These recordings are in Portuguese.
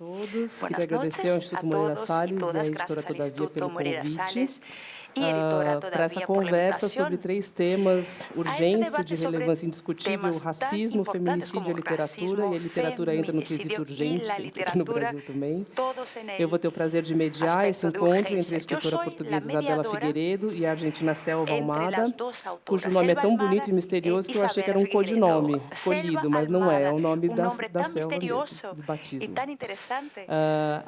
todos. Queria Buenas agradecer ao noches Instituto a Moreira todos y Salles e à todas. editora Gracias al Todavia Instituto pelo Moreira convite Salles y editora para essa Todavía por la conversa sobre invitación 3 temas a este urgentes e de debate sobre relevância indiscutível: temas tan racismo, importantes feminicídio e como literatura, e racismo, a literatura entra no quesito feminicidio y urgente, la sempre aqui no literatura, Brasil também. todos en Eu vou el ter o prazer de mediar esse aspecto de encontro entre a urgencia. Yo escritora soy la portuguesa Isabela mediadora Figueiredo e a argentina Selva entre Almada, las dos cujo autoras, nome é Selva tão bonito Almada e e misterioso que eu achei que era Isabela um Figueiredo. codinome Selva escolhido, mas não é, é Almada, o nome nombre da tan selva mesmo, misterioso de y batismo. tan interesante.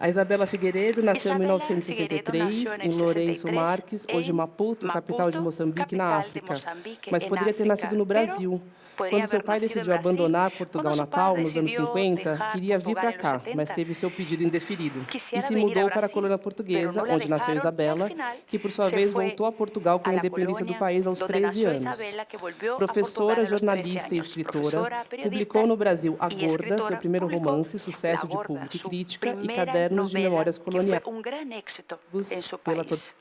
A Isabela Figueiredo nasceu em Isabela Figueiredo nació 1963 en em el Lourenço 63 Marques, hoje en Maputo, capital de Maputo, Moçambique, na capital de África. Mozambique, Mas en poderia ter nascido África, no pero Brasil. podría Quando seu haber pai nacido en decidiu Brasil. abandonar Cuando Portugal su natal, padre nos anos decidió 50, dejar queria vir Portugal para en los cá, mas 70, teve seu pedido indeferido. E quisiera se venir a mudou para a Brasil, colônia pero portuguesa, no la onde nasceu dejaron, y al Isabela, final que por sua se vez fue voltou a Portugal com a a la independência do Polonia, país aos donde 13 nació anos. Isabela, que volvió a Portugal Professora, a los 13 jornalista e años. escritora, Profesora, periodista publicou no Brasil A y Gorda, seu escritora, primeiro publicó romance, La sucesso de Gorda, público e su crítica, e primera Cadernos de novela, Memórias que fue Coloniais. un gran éxito en su Pela país.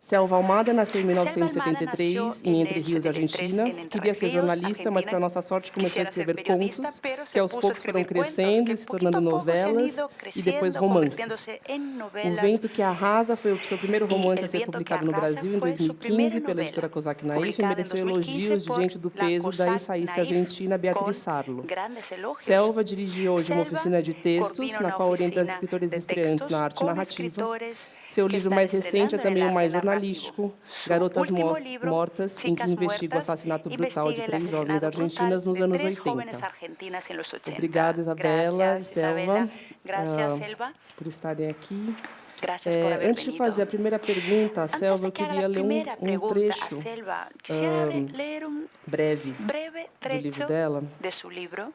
Selva Almada nasceu em Selva Almada nació 1973 em en Entre el Rios, 73 Argentina. en Entre Queria ser Ríos, jornalista, mas Argentina. para nossa sorte começou a Quisiera ser escrever periodista, contos, pero que se aos puso a poucos foram escribir cuentos, crescendo que e se poquito tornando a poco se han novelas ido e depois creciendo, romances. convirtiéndose en O novelas. Vento que Arrasa foi o seu primeiro Y romance a El ser viento que publicado no arrasa Brasil em fue su primera 2015 pela novela, editora Cosac Naif e publicada en mereceu 2015 elogios de por gente do la peso da Cosac ensaísta Naif, argentina Beatriz con Sarlo. grandes elogios. Selva dirigiu hoje uma Selva oficina de textos, coordina na una qual orienta oficina escritores de estreantes textos na arte con narrativa. escritores Seu que livro están mais recente é estrenando en também el o arte mais narrativo. jornalístico, Su Garotas último libro, Mortas, em que Chicas investiga o Muertas, assassinato brutal de investiga el 3 jovens asesinato brutal argentinas nos de anos 3 jóvenes 80. argentinas en los 80. Obrigada, Isabela e Gracias, Selva, Isabela. Gracias, Selva. por estarem aqui. Gracias por haber Antes de venido. fazer a primeira pergunta à Antes Selva, de eu que haga queria la ler primera um pregunta a trecho Selva, quisiera leer un breve breve do livro trecho dela, de su libro.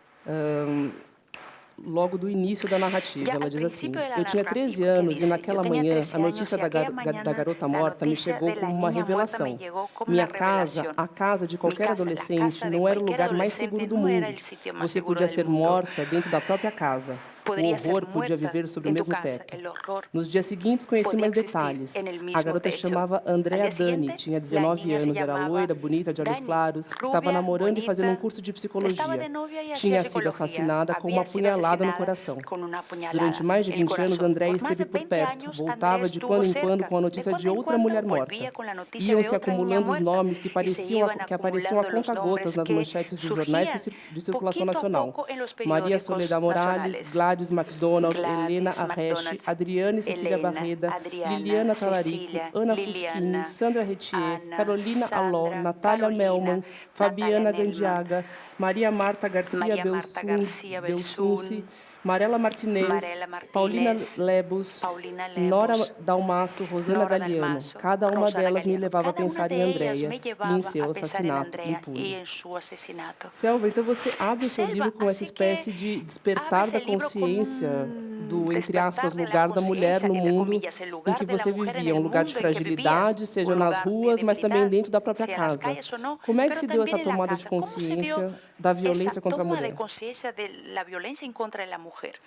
logo do início da narrativa. Já Ela al diz assim: principio de la eu tinha 13 narrativa, que anos e dice, naquela "Yo tenía manhã 13 a notícia años y aquella da mañana garota la morta me noticia chegou de la como uma niña muerta me revelação. llegó como Minha una casa, revelación. a casa de Mi qualquer casa, la adolescente, casa de não era o cualquier lugar mais adolescente, seguro do no era mundo. el sitio más Você seguro podia del ser mundo. morta dentro da própria casa. O Podría ser horror podia muerta viver sobre o en tu mesmo casa. teto. El horror Nos dias seguintes, conheci podía mais existir detalhes. en el A mismo garota techo. chamava Al Andrea día Dani, siguiente, tinha la 19 niña se anos, era llamaba loira, bonita, de olhos Dani, claros, estava rubia, namorando e fazendo um bonita, curso de estaba psicologia. de novia y hacía Tinha sido psicología. assassinada com uma Había sido apunhalada no asesinada coração. con una puñalada Durante mais de en el 20 anos, corazón. André Por más esteve de por 20 perto. años, Voltava Andrés de estuvo quando em quando cerca. com a De notícia de cuando en outra cuando mulher morta. volvía con la noticia Iam de se otra niña acumulando os muerta nomes que y se iban apareciam a acumulando los conta-gotas nombres nas que manchetes dos jornais surgían de circulação poquito a nacional. poco en los Maria periódicos Soledad Morales, nacionales. Gladys MacDonald, Helena Gladys Arreche, McDonald's, Adriane Cecília Helena, Barreda, Adriana, Liliana Talarico, Cecília, Ana Fuschini, Liliana, Sandra Retier, Ana, Carolina Aló, Sandra, Natália Carolina, Melman, Fabiana Natália Melman, Gandiaga, Maria Marta Garcia Maria Marta Garcia Belsunce, Belsun, Marela Martinez, Marela Paulina Martínez, Lebus, Paulina Nora Lebos, Dalmaço, Rosana Nora Galiano. Dalmaço, Cada uma Rosana delas me Galiano. levava a Cada una pensar em de ellas Andréia me e em llevaba seu a pensar en assassinato Andrea y impune. en su asesinato. Selva, então você abre o seu Selva, livro com essa así que espécie de despertar abres da el libro con consciência un do, entre aspas, despertar de la lugar da mulher conciencia, no entre mundo comillas, el em lugar que de la você mujer en vivia, el um lugar de mundo en que vivías, fragilidade, seja un nas lugar de ruas, mas também debilidad, dentro da própria sea en las casa. calles o no, Como é que pero se deu essa también en la tomada de casa. ¿Cómo se dio consciência da esa violência contra a toma de mulher? conciencia de la violencia en contra de la mujer?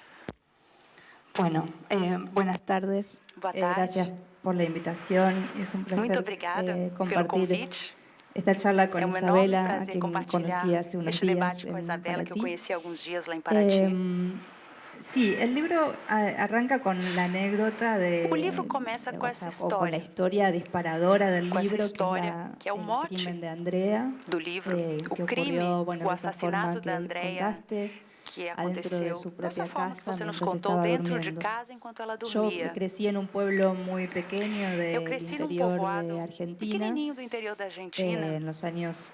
Bueno, buenas tardes. Boa tarde. Gracias por la invitación. Es un Muito placer obrigada pelo compartir convite. esta charla con É um enorme Isabela, a prazer quien compartilhar conocí hace unos este días debate com a en Isabela, que eu Paraty. conheci há alguns dias lá em Paraty. Sí, el libro arranca con la anécdota de, O livro começa com o essa sea, o con la história historia disparadora del Com essa libro, história, que é o el mote crimen de Andrea, do livro, o que crime, ocurrió, bueno, o de esa forma assassinato que da Andrea, contaste, que adentro de aconteceu su dessa propia forma que casa você nos mientras contou estaba dentro de durmiendo. casa enquanto ela Yo dormia. crecí en un pueblo muy pequeño Eu del cresci num interior povoado de Argentina, pequenininho do interior da Argentina, en los años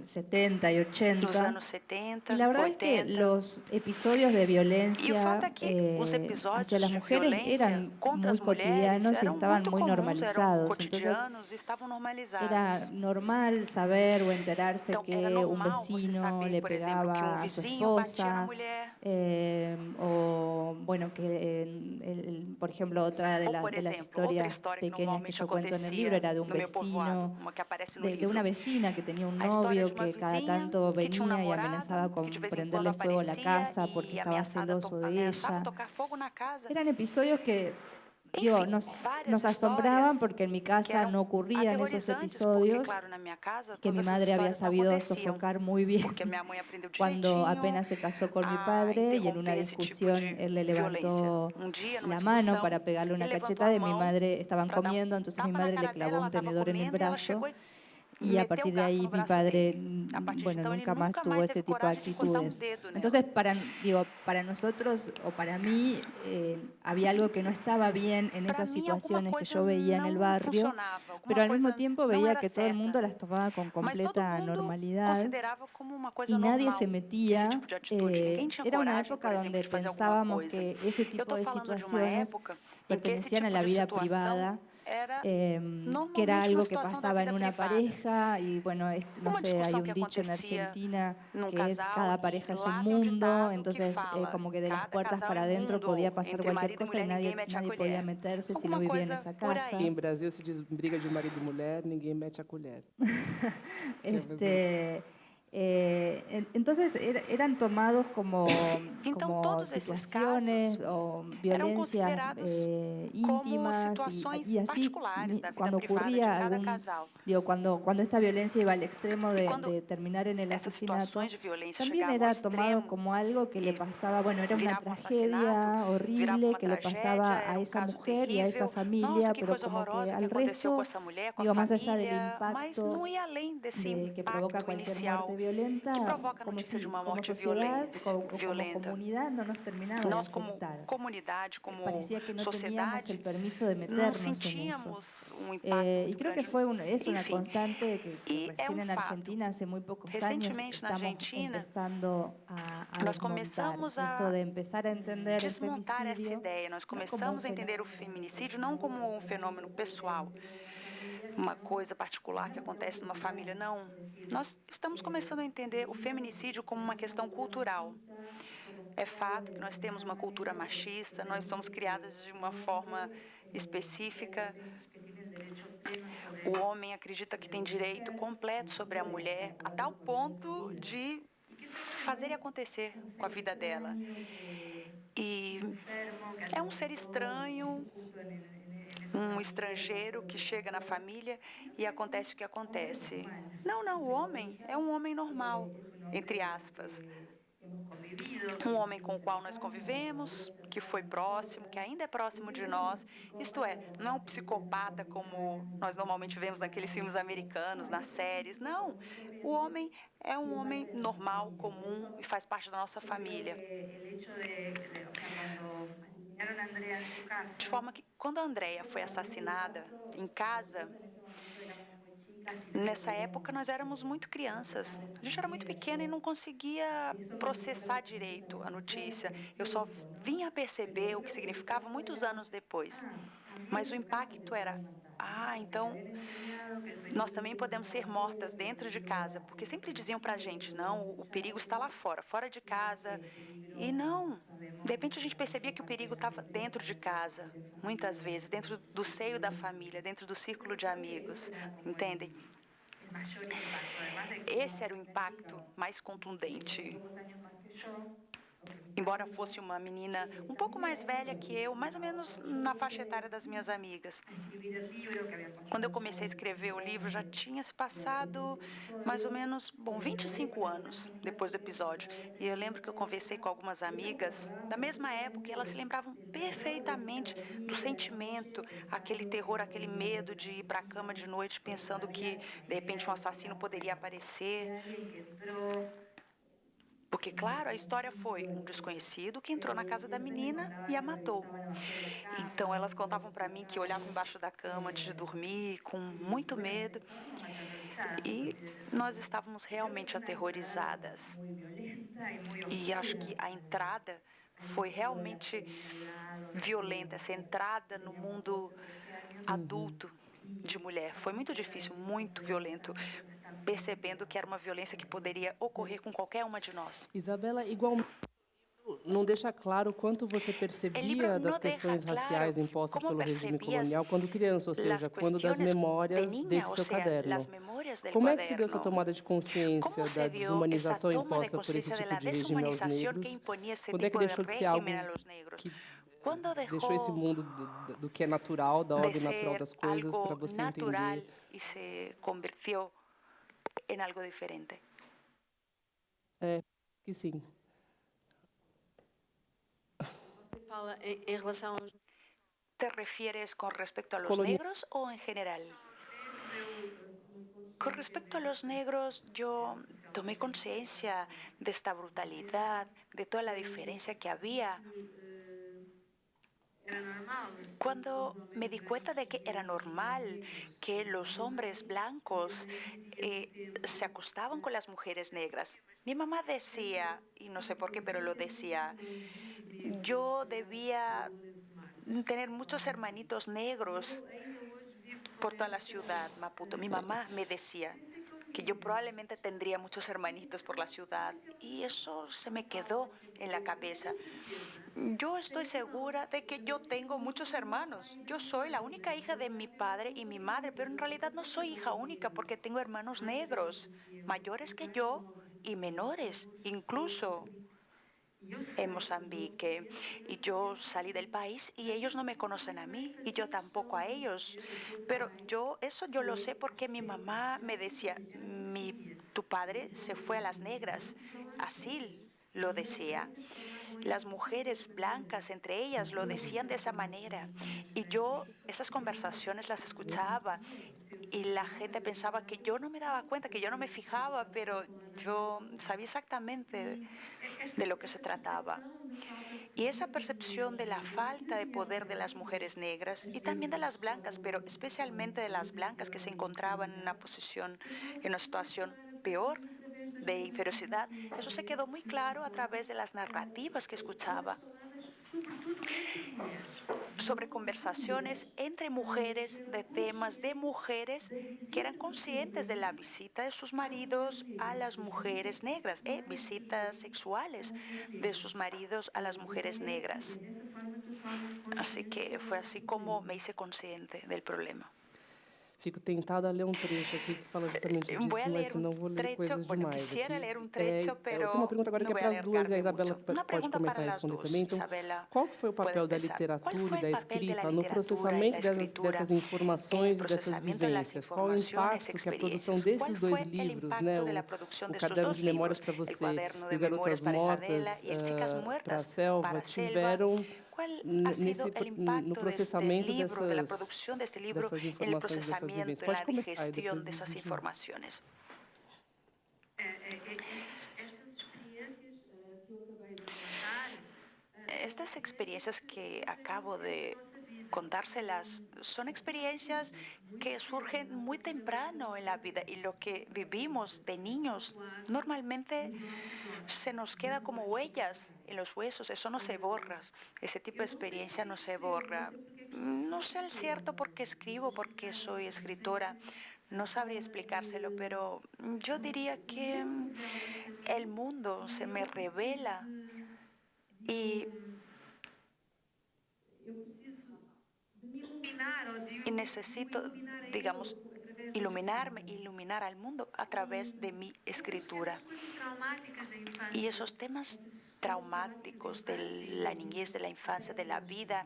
70 y nos 80. anos 70, Y la verdad es que 80. los episodios de E o violencia fato é que os episódios hacia las de mujeres violência eran contra muy as mulheres cotidianos y eram estaban muito muy comuns, eram normalizados. Entonces cotidianos e estavam normalizados. era normal saber o enterarse Então, que era un normal você vecino saber, le por exemplo, que pegaba a su vizinho batia na esposa, mulher. o bueno, que por ejemplo otra de, Ou, por de las exemplo, outra historias história que pequeñas que normalmente yo cuento en el libro acontecia era de un no meu povoado, vecino, uma que aparece no de livro. una vecina que tenía un A história novio de uma que cada vizinha tanto que tinha um venía y namorado, amenazaba que con de vez em quando prenderle fuego a la aparecia casa porque e estaba celoso de ameaçava ella. tocar fogo na casa. Eran episodios que digo, Enfim, várias nos asombraban histórias porque en mi que casa eram no ocurrían esos aterrorizantes, porque, episodios, claro, na minha casa, que todas mi essas madre había histórias não sabido aconteciam, sofocar muy bien porque a minha mãe aprendeu cuando direitinho apenas se casó con mi a padre y en una interromper esse tipo discusión de él le violência. levantó Dia, numa la mano discussão, para pegarle ele una levantou cachetada a y mi mão madre estaban para dar comiendo, entonces mi tapa na madre le cara clavó dela, ela un estava tenedor en el comendo e ela brazo chegou e y a meteu o partir de garfo ahí no mi braço padre, dele. A partir de bueno, então, ele nunca más nunca tuvo mais ese teve tipo de coragem de encostar um actitudes. dedo nela. Entonces, para nosotros o para mí había algo que no estaba bien en Para esas mim, alguma situaciones que coisa yo veía en el não barrio, funcionava, pero alguma al mismo coisa tiempo não veía era que todo el mundo certa. las tomaba con Mas todo completa mundo normalidad considerava como uma coisa y nadie normal se esse metía. tipo de atitude. Ninguém tinha Era una coragem, por época exemplo, donde de fazer alguma pensábamos coisa. que ese Eu tipo estou de falando de uma situaciones época em que esse pertenecían a tipo la de vida situação privada, era que era normalmente uma algo que situação da pasaba en vida una privada. pareja y bueno, no Uma sé, hay discussão que un dicho en acontecia Argentina num que es casal cada e pareja es un lá tem um mundo, ditado que entonces fala como que de las cada puertas casal para é um adentro mundo, podía pasar entre cualquier marido e cosa y mulher ninguém mete a nadie colher. podía meterse si Alguma no vivía en coisa esa por casa. aí. Aqui em Brasil se diz briga de marido e mulher, ninguém mete a colher. Entonces eran tomados como, Então, como todos esses situaciones casos o eram violencias considerados como íntimas situações y así particulares da vida cuando privada de ocurría cada algún, casal. digo, cuando esta violencia iba al extremo E quando de terminar en el essas asesinato, situações de violência también chegavam ao era tomado extremo como algo que le e pasaba, bueno, era una virava um assassinato, tragedia virava horrible uma que le tragédia, pasaba a era um esa caso mujer y a esa terrível. familia, Nossa, que pero coisa como que horrorosa que al aconteceu com resto, essa mulher, com a digo, más allá del família, mas impacto não ia além desse que provoca impacto cualquier muerte inicial violenta, que provoca a como notícia de si uma como morte sociedad o como violenta. comunidad no nos terminaba de Nós, como afectar. comunidade, como Parecía que no teníamos sociedade, el permiso de não meternos en eso. sentíamos um impacto Y muito creo que grande. es una Enfim, constante que e é recién en fato. Argentina, hace muy pocos años, Recentemente, na estamos Argentina, empezando a nós desmontar. começamos Esto a de empezar a entender el desmontar essa femicidio ideia. Nós no como un começamos a entender o feminicídio não como um fenômeno pessoal, uma coisa particular que acontece numa família, não. Nós estamos começando a entender o feminicídio como uma questão cultural. É fato que nós temos uma cultura machista, nós somos criadas de uma forma específica. O homem acredita que tem direito completo sobre a mulher, a tal ponto de fazer e acontecer com a vida dela. E é um ser estranho, um estrangeiro que chega na família e acontece o que acontece. Não, o homem é um homem normal, entre aspas. Um homem com o qual nós convivemos, que foi próximo, que ainda é próximo de nós. Isto é, não é um psicopata como nós normalmente vemos naqueles filmes americanos, nas séries. Não, o homem é um homem normal, comum e faz parte da nossa família. De forma que, quando a Andrea foi assassinada em casa, nessa época nós éramos muito crianças. A gente era muito pequena e não conseguia processar direito a notícia. Eu só vinha a perceber o que significava muitos anos depois. Mas o impacto era, então nós também podemos ser mortas dentro de casa, porque sempre diziam pra gente, não, o perigo está lá fora, fora de casa. E não, de repente a gente percebia que o perigo estava dentro de casa, muitas vezes, dentro do seio da família, dentro do círculo de amigos, entendem? Esse era o impacto mais contundente. Embora fosse uma menina um pouco mais velha que eu, mais ou menos na faixa etária das minhas amigas. Quando eu comecei a escrever o livro, já tinha se passado mais ou menos, 25 anos depois do episódio. E eu lembro que eu conversei com algumas amigas da mesma época e elas se lembravam perfeitamente do sentimento, aquele terror, aquele medo de ir para a cama de noite pensando que, de repente, um assassino poderia aparecer. Porque, claro, a história foi um desconhecido que entrou na casa da menina e a matou. Então, elas contavam para mim que olhavam embaixo da cama antes de dormir, com muito medo. E nós estávamos realmente aterrorizadas. E acho que a entrada foi realmente violenta, essa entrada no mundo adulto de mulher. Foi muito difícil, muito violento, percebendo que era uma violência que poderia ocorrer com qualquer uma de nós. Isabela, igualmente, não deixa claro quanto você percebia das questões raciais impostas pelo regime colonial quando criança, ou seja, quando das memórias desse seu caderno. Como é que se deu essa tomada de consciência da desumanização imposta por esse tipo de regime aos negros? Quando é que deixou de ser algo que deixou esse mundo do que é natural, da ordem natural das coisas, para você entender y se convirtió en algo diferente. que sim. Você fala em relação aos ¿Te refieres con respecto a los Colonia- negros o en general? Con respecto a los negros, yo tomé conciencia de esta brutalidad, de toda la diferencia que había. Cuando me di cuenta de que era normal que los hombres blancos se acostaban con las mujeres negras. Mi mamá decía, y no sé por qué, pero lo decía, yo debía tener muchos hermanitos negros por toda la ciudad, Maputo. Mi mamá me decía que yo probablemente tendría muchos hermanitos por la ciudad y eso se me quedó en la cabeza. Yo estoy segura de que yo tengo muchos hermanos. Yo soy la única hija de mi padre y mi madre, pero en realidad no soy hija única porque tengo hermanos negros, mayores que yo y menores, incluso en Mozambique. Y yo salí del país y ellos no me conocen a mí y yo tampoco a ellos. Pero eso yo lo sé porque mi mamá me decía, tu padre se fue a las negras. Así lo decía. Las mujeres blancas, entre ellas, lo decían de esa manera. Y yo esas conversaciones las escuchaba y la gente pensaba que yo no me daba cuenta, que yo no me fijaba, pero yo sabía exactamente de lo que se trataba. Y esa percepción de la falta de poder de las mujeres negras y también de las blancas, pero especialmente de las blancas que se encontraban en una situación peor de inferiosidad, eso se quedó muy claro a través de las narrativas que escuchaba sobre conversaciones entre mujeres, de temas de mujeres que eran conscientes de la visita de sus maridos a las mujeres negras, visitas sexuales de sus maridos a las mujeres negras. Así que fue así como me hice consciente del problema. Fico tentada a ler um trecho aqui que fala justamente disso, mas não vou ler coisas demais aqui. Eu tenho uma pergunta agora que é para as duas, e a Isabela pode começar a responder também. Então, qual que foi o papel da literatura e da escrita no processamento dessas informações e dessas vivências? Qual o impacto que a produção desses dois livros, né, o Caderno de Memórias para Você e o Garotas Mortas para a Selva, tiveram no processamento dessas informações, dessas vivências? Pode comentar aí depois. Dessas informações. Estas experiencias que acabo de contárselas son experiencias que surgen muy temprano en la vida y lo que vivimos de niños normalmente se nos queda como huellas en los huesos, eso no se borra, ese tipo de experiencia no se borra. No sé al cierto por qué escribo, porque soy escritora, no sabría explicárselo, pero yo diría que el mundo se me revela y necesito, digamos, iluminar al mundo a través de mi escritura. Y esos temas traumáticos de la niñez, de la infancia, de la vida,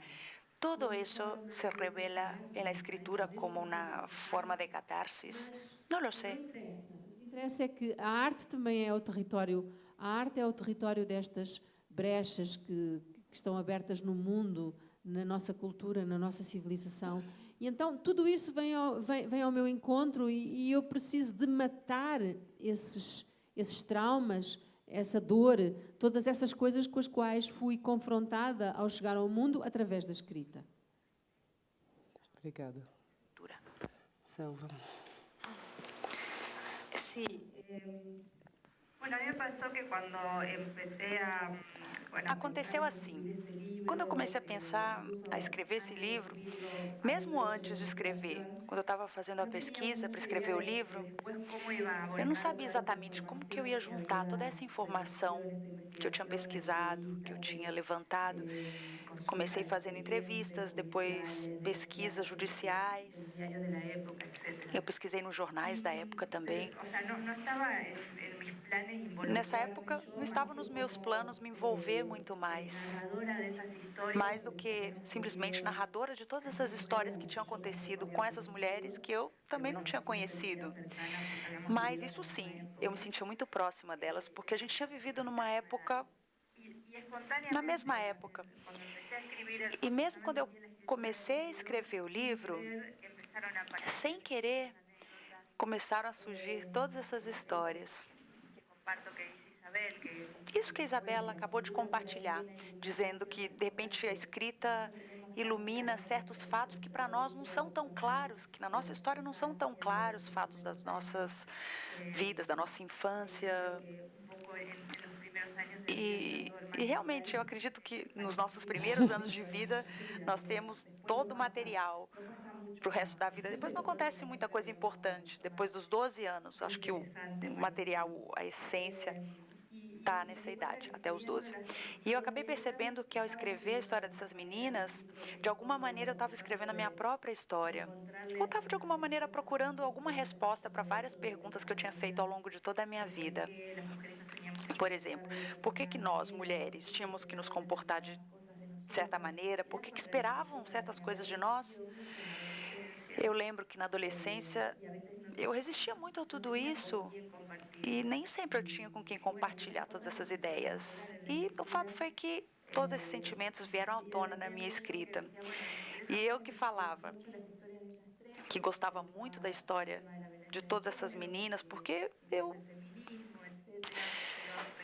todo eso se revela en la escritura como una forma de catarsis. No lo sé. O que interessa é que a arte também é o território, a arte é o território destas brechas que estão abertas no mundo, na nossa cultura, na nossa civilização. E então tudo isso vem ao meu encontro e eu preciso de matar esses traumas, essa dor, todas essas coisas com as quais fui confrontada ao chegar ao mundo através da escrita. Obrigada. Selva. Sí. Bueno, a mí me pasó que cuando empecé a... Aconteceu assim. Quando eu comecei a pensar, a escrever esse livro, mesmo antes de escrever, quando eu estava fazendo a pesquisa para escrever o livro, eu não sabia exatamente como que eu ia juntar toda essa informação que eu tinha pesquisado, que eu tinha levantado, Comecei fazendo entrevistas, depois pesquisas judiciais. diarios de la época, etc. Eu pesquisei nos jornais da época também. O sea, no estaba en mis planes Nessa época, não estava nos meus planos me envolver muito mais. narradora de esas historias. Mais do que simplesmente narradora de todas essas histórias que tinham acontecido com essas mulheres que eu também não tinha conhecido. Mas isso sim, eu me sentia muito próxima delas, porque a gente tinha vivido numa época, na mesma época. Cuando empecé a escribir E mesmo quando eu comecei a escrever o livro, empezaron a aparecer sem querer, começaram a surgir todas essas histórias. que comparto que dice Isabel, que Isso que a Isabela acabou de compartilhar, dizendo que, de repente, a escrita ilumina certos fatos que para nós não são tão claros, que na nossa história não são tão claros, fatos das nossas vidas, da nossa infância. un poco en los primeros años de E realmente eu acredito que nos nossos primeiros anos de vida nós temos todo o material para o resto da vida. Depois não acontece muita coisa importante. Depois dos 12 anos, acho que o material, a essência, está nessa idade, até os 12. E eu acabei percebendo que ao escrever a história dessas meninas, de alguma maneira eu estava escrevendo a minha própria história. Eu estava de alguma maneira procurando alguma resposta para várias perguntas que eu tinha feito ao longo de toda a minha vida. Por exemplo, por que nós, mulheres, tínhamos que nos comportar de certa maneira? Por que esperavam certas coisas de nós? Eu lembro que na adolescência eu resistia muito a tudo isso e nem sempre eu tinha com quem compartilhar todas essas ideias. E o fato foi que todos esses sentimentos vieram à tona na minha escrita. E eu que falava que gostava muito da história de todas essas meninas, porque eu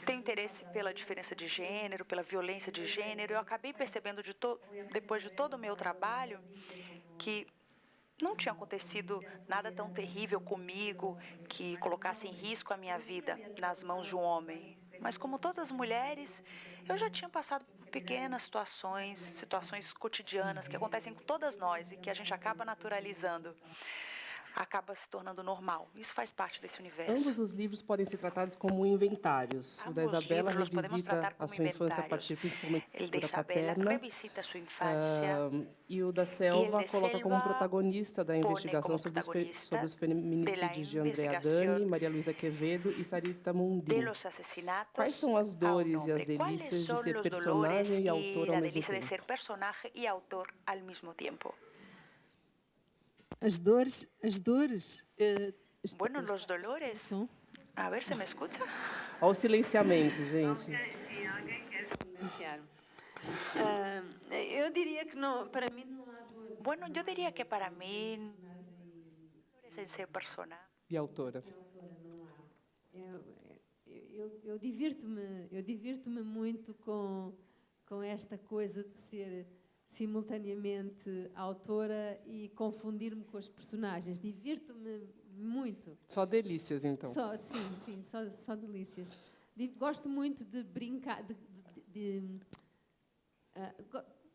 tenho interesse pela diferença de gênero, pela violência de gênero. Eu acabei percebendo, depois de todo o meu trabalho, que não tinha acontecido nada tão terrível comigo que colocasse em risco a minha vida nas mãos de um homem. Mas como todas as mulheres, eu já tinha passado por pequenas situações cotidianas que acontecem com todas nós e que a gente acaba naturalizando. Acaba se tornando normal. Isso faz parte desse universo. Ambos os livros podem ser tratados como inventários. O da Ambos os Isabela livros nós podemos revisita tratar a como sua infância a inventários. partir principalmente da El de figura Isabela paterna. revisita sua infância. E o da E Selva el de coloca como Selva protagonista da pone investigação como sobre protagonista os feminicídios de de la Andrea investigación Dani, Maria Luísa Quevedo e Sarita De Mundin. los asesinatos Quais são as ao dores e as nombre. delícias ¿Cuáles de son ser los personagem dolores e autor y ao la mesmo delicia de tempo? ser personaje y autor al mismo tiempo? As dores, Bueno, los dolores. som. A ver, ¿se me escucha? Olha o silenciamento, gente. si alguien quiere Silenciaram. Eu diria que não, para mim não há dores. Bueno, yo diría que para mí dolores en ser personaje. E autora? Eu divirto-me muito com esta coisa de ser simultaneamente autora e confundir-me com os personagens. Divirto-me muito. Só delícias, então. Só delícias. Gosto muito de brincar,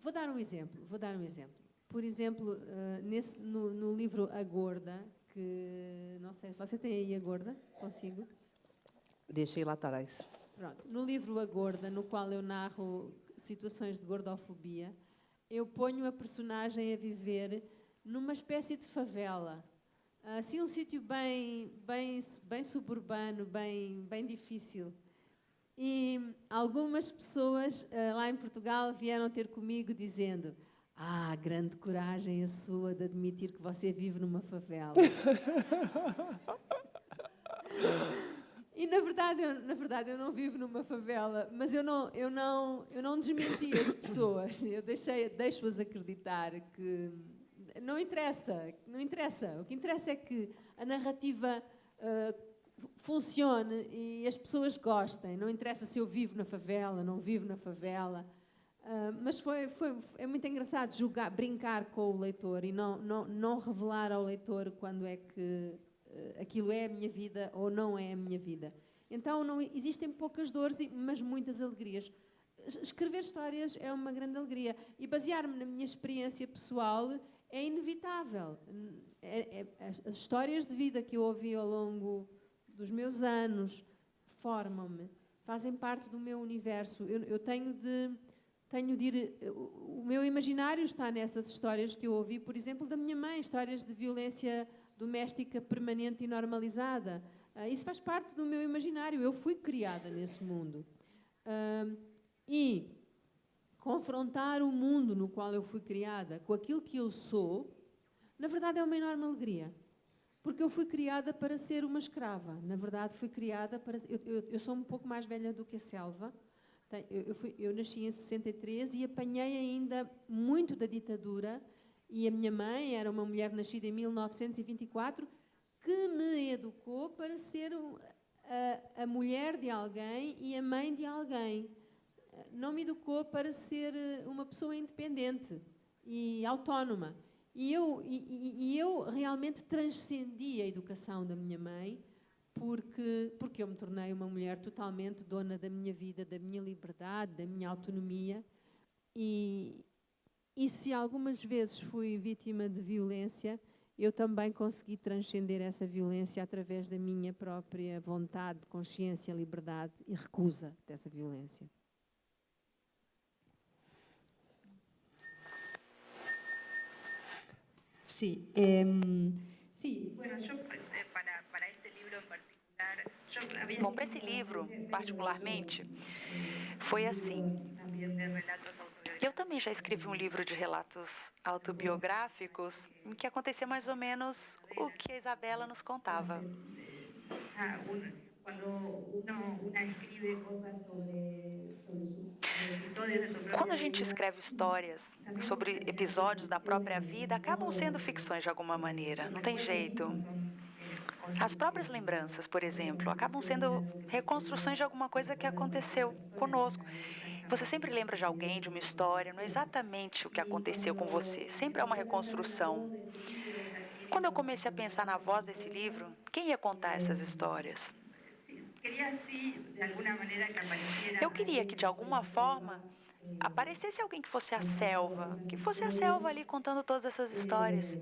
vou dar um exemplo. Por exemplo, no livro A Gorda, que não sei, você tem aí A Gorda consigo? Deixei lá atrás. Pronto. No livro A Gorda, no qual eu narro situações de gordofobia, eu ponho a personagem a viver numa espécie de favela. Assim, um sítio bem suburbano, bem difícil. E algumas pessoas lá em Portugal vieram ter comigo dizendo: grande coragem a sua de admitir que você vive numa favela. E na verdade eu não vivo numa favela, mas eu não desmenti as pessoas. Eu deixo-as acreditar que não interessa. O que interessa é que a narrativa funcione e as pessoas gostem. Não interessa se eu vivo na favela, não vivo na favela. Mas é muito engraçado brincar com o leitor e não revelar ao leitor quando é que aquilo é a minha vida ou não é a minha vida. Então existem poucas dores, mas muitas alegrias. Escrever histórias é uma grande alegria e basear-me na minha experiência pessoal é inevitável. As histórias de vida que eu ouvi ao longo dos meus anos formam-me, fazem parte do meu universo. Eu tenho de tenho de ir... O meu imaginário está nessas histórias que eu ouvi, por exemplo, da minha mãe, histórias de violência doméstica permanente e normalizada. Isso faz parte do meu imaginário, eu fui criada nesse mundo. E confrontar o mundo no qual eu fui criada com aquilo que eu sou, na verdade é uma enorme alegria. Porque eu fui criada para ser uma escrava. Na verdade, fui criada para... Eu sou um pouco mais velha do que a Selva. Eu nasci em 63 e apanhei ainda muito da ditadura. E a minha mãe era uma mulher nascida em 1924 que me educou para ser a mulher de alguém e a mãe de alguém. Não me educou para ser uma pessoa independente e autónoma. E eu realmente transcendi a educação da minha mãe porque eu me tornei uma mulher totalmente dona da minha vida, da minha liberdade, da minha autonomia. E se algumas vezes fui vítima de violência, eu também consegui transcender essa violência através da minha própria vontade, consciência, liberdade e recusa dessa violência. Sí, sí. Bueno, yo para este libro en particular, yo había Bom, para esse livro, particularmente, foi assim. también de relatos autobiográficos. Eu também já escrevi um livro de relatos autobiográficos em que acontecia mais ou menos o que a Isabela nos contava. Cuando una escribe cosas sobre episodios de su propia Quando a gente vida, escreve histórias sobre episódios da própria vida, acabam sendo ficções de alguma maneira, não tem jeito. As próprias lembranças, por exemplo, acabam sendo reconstruções de alguma coisa que aconteceu conosco. Você sempre lembra de alguém, de uma história, não é exatamente o que aconteceu com você, sempre é uma reconstrução. Quando eu comecei a pensar na voz desse livro, quem ia contar essas histórias? Eu queria que, de alguma forma, aparecesse alguém que fosse a Selva ali contando todas essas histórias.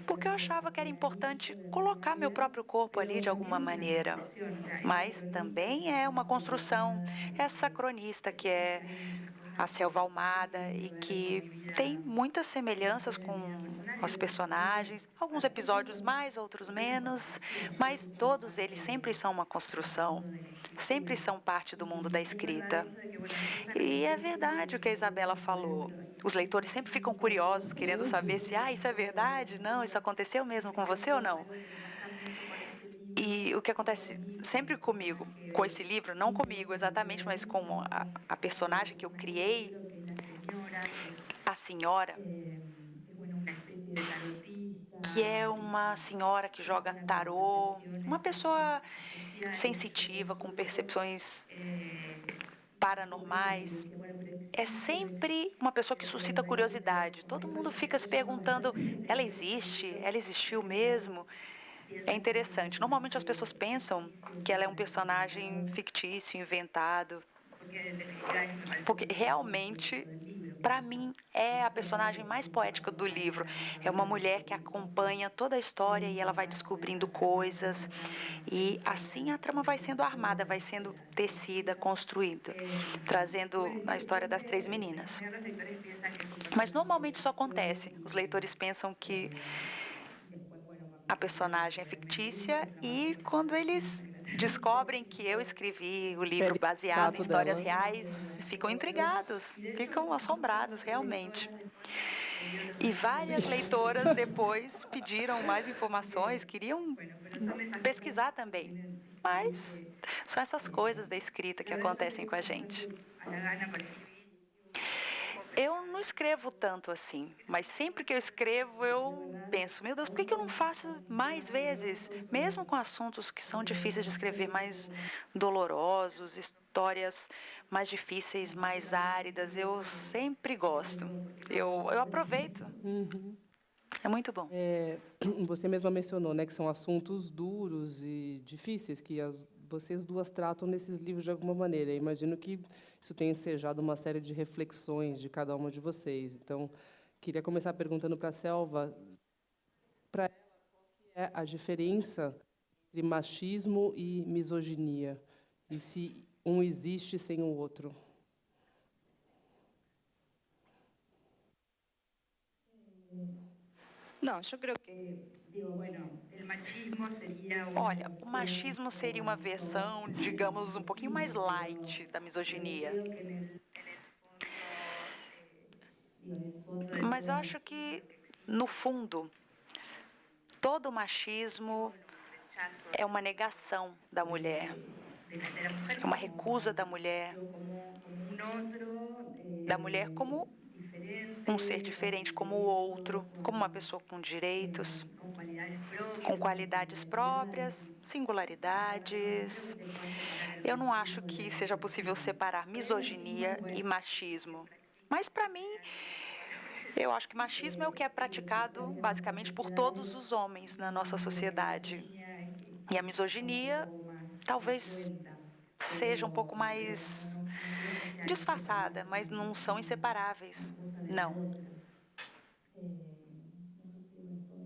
Porque eu achava que era importante colocar meu próprio corpo ali de alguma maneira. Mas também é uma construção, essa cronista que é a Selva Almada e que tem muitas semelhanças com os personagens, alguns episódios mais, outros menos, mas todos eles sempre são uma construção, sempre são parte do mundo da escrita. E é verdade o que a Isabela falou. Os leitores sempre ficam curiosos, querendo saber se, isso é verdade? Não, isso aconteceu mesmo com você ou não? E o que acontece sempre comigo, com esse livro, não comigo exatamente, mas com a personagem que eu criei, a senhora, que é uma senhora que joga tarô, uma pessoa sensitiva, com percepções paranormais, é sempre uma pessoa que suscita curiosidade. Todo mundo fica se perguntando, ela existe? Ela existiu mesmo? É interessante. Normalmente as pessoas pensam que ela é um personagem fictício, inventado, porque realmente, para mim, é a personagem mais poética do livro. É uma mulher que acompanha toda a história e ela vai descobrindo coisas. E assim a trama vai sendo armada, vai sendo tecida, construída, trazendo a história das três meninas. Mas normalmente isso acontece. Os leitores pensam que a personagem é fictícia e quando eles descobrem que eu escrevi o livro baseado em histórias reais, ficam intrigados, ficam assombrados realmente. E várias leitoras depois pediram mais informações, queriam pesquisar também. Mas são essas coisas da escrita que acontecem com a gente. Eu não escrevo tanto assim, mas sempre que eu escrevo eu penso, meu Deus, por que eu não faço mais vezes? Mesmo com assuntos que são difíceis de escrever, mais dolorosos, histórias mais difíceis, mais áridas, eu sempre gosto. Eu aproveito. É muito bom. Você mesma mencionou, né, que são assuntos duros e difíceis que vocês duas tratam nesses livros de alguma maneira. Eu imagino que isso tenha ensejado uma série de reflexões de cada uma de vocês. Então, queria começar perguntando para a Selva, para ela, qual que é a diferença entre machismo e misoginia? E se um existe sem o outro? Não, eu creo que Olha, o machismo seria uma versão, digamos, um pouquinho mais light da misoginia. Mas eu acho que, no fundo, todo machismo é uma negação da mulher, é uma recusa da mulher como um ser diferente, como o outro, como uma pessoa com direitos, com qualidades próprias, singularidades. Eu não acho que seja possível separar misoginia e machismo. Mas, para mim, eu acho que machismo é o que é praticado, basicamente, por todos os homens na nossa sociedade. E a misoginia, talvez, seja um pouco mais disfarçada, mas não são inseparáveis. Não.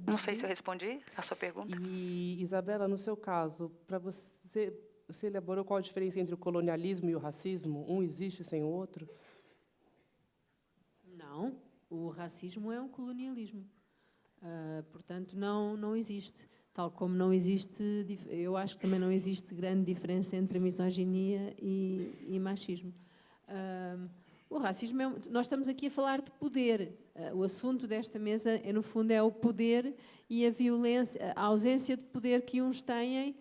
Não sei se eu respondi a sua pergunta. E, Isabela, no seu caso, para você elaborou qual a diferença entre o colonialismo e o racismo? Um existe sem o outro? Não, o racismo é um colonialismo. Portanto, não existe. Tal como não existe, eu acho que também não existe grande diferença entre misoginia e machismo. O racismo nós estamos aqui a falar de poder. O assunto desta mesa, no fundo, é o poder e a violência, a ausência de poder que uns têm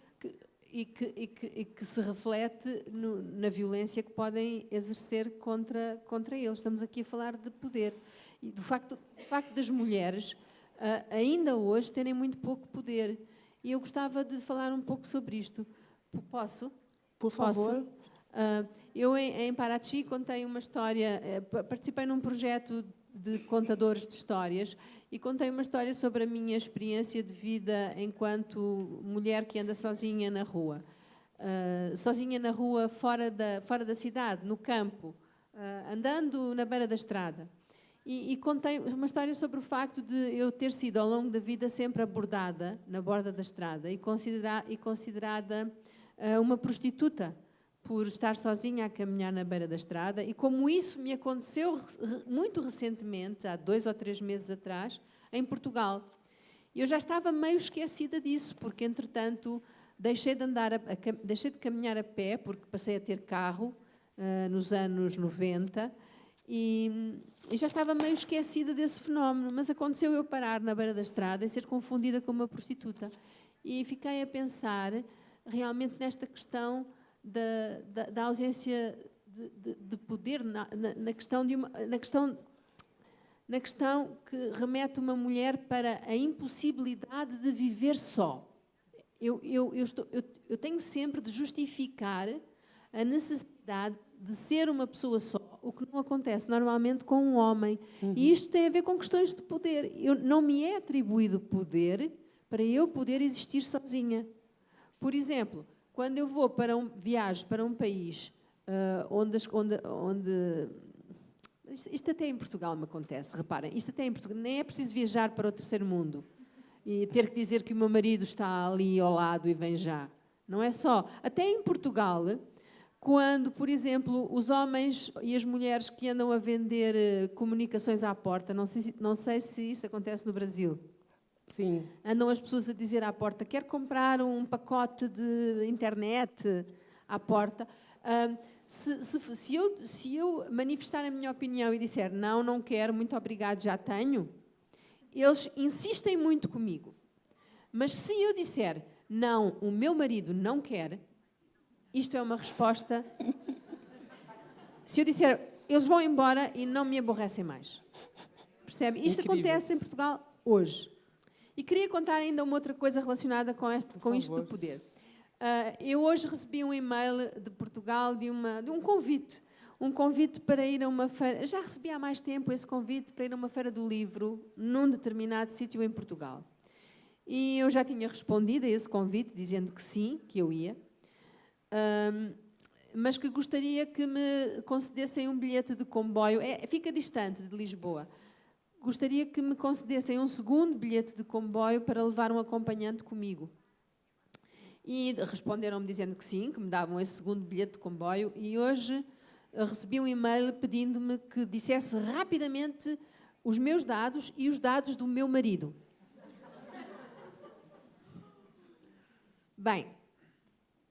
e que se reflete na violência que podem exercer contra eles. Estamos aqui a falar de poder. E do facto das mulheres ainda hoje terem muito pouco poder. E eu gostava de falar um pouco sobre isto. Posso? Por favor. Posso? Eu, em Paraty, contei uma história, participei num projeto de contadores de histórias e contei uma história sobre a minha experiência de vida enquanto mulher que anda sozinha na rua. Sozinha na rua, fora da cidade, no campo, andando na beira da estrada. E contei uma história sobre o facto de eu ter sido, ao longo da vida, sempre abordada na borda da estrada e considerada uma prostituta, por estar sozinha a caminhar na beira da estrada, e como isso me aconteceu muito recentemente, há 2 ou 3 meses atrás, em Portugal. Eu já estava meio esquecida disso, porque, entretanto, deixei de caminhar a pé, porque passei a ter carro nos anos 90, e já estava meio esquecida desse fenómeno, mas aconteceu eu parar na beira da estrada e ser confundida com uma prostituta. E fiquei a pensar realmente nesta questão da ausência de poder, na questão que remete uma mulher para a impossibilidade de viver só. Eu tenho sempre de justificar a necessidade de ser uma pessoa só, o que não acontece normalmente com um homem. E isto tem a ver com questões de poder. Não me é atribuído poder para eu poder existir sozinha. Por exemplo, quando eu viajo para um país onde isto até em Portugal me acontece, reparem, isto até em Portugal, nem é preciso viajar para o terceiro mundo e ter que dizer que o meu marido está ali ao lado e vem já. Não é só. Até em Portugal, quando, por exemplo, os homens e as mulheres que andam a vender comunicações à porta, não sei se isso acontece no Brasil. Sim. Andam as pessoas a dizer à porta, quer comprar um pacote de internet à porta. Se eu manifestar a minha opinião e disser, não quero, muito obrigado, já tenho, eles insistem muito comigo. Mas se eu disser, não, o meu marido não quer, isto é uma resposta. Se eu disser, eles vão embora e não me aborrecem mais. Percebe? Isto acontece em Portugal hoje. E queria contar ainda uma outra coisa relacionada com isto do poder. Eu hoje recebi um e-mail de Portugal de um convite. Um convite para ir a uma feira. Já recebi há mais tempo esse convite para ir a uma feira do livro num determinado sítio em Portugal. E eu já tinha respondido a esse convite, dizendo que sim, que eu ia. Mas que gostaria que me concedessem um bilhete de comboio. Fica distante de Lisboa. Gostaria que me concedessem um segundo bilhete de comboio para levar um acompanhante comigo. E responderam-me dizendo que sim, que me davam esse segundo bilhete de comboio, e hoje recebi um e-mail pedindo-me que dissesse rapidamente os meus dados e os dados do meu marido. Bem,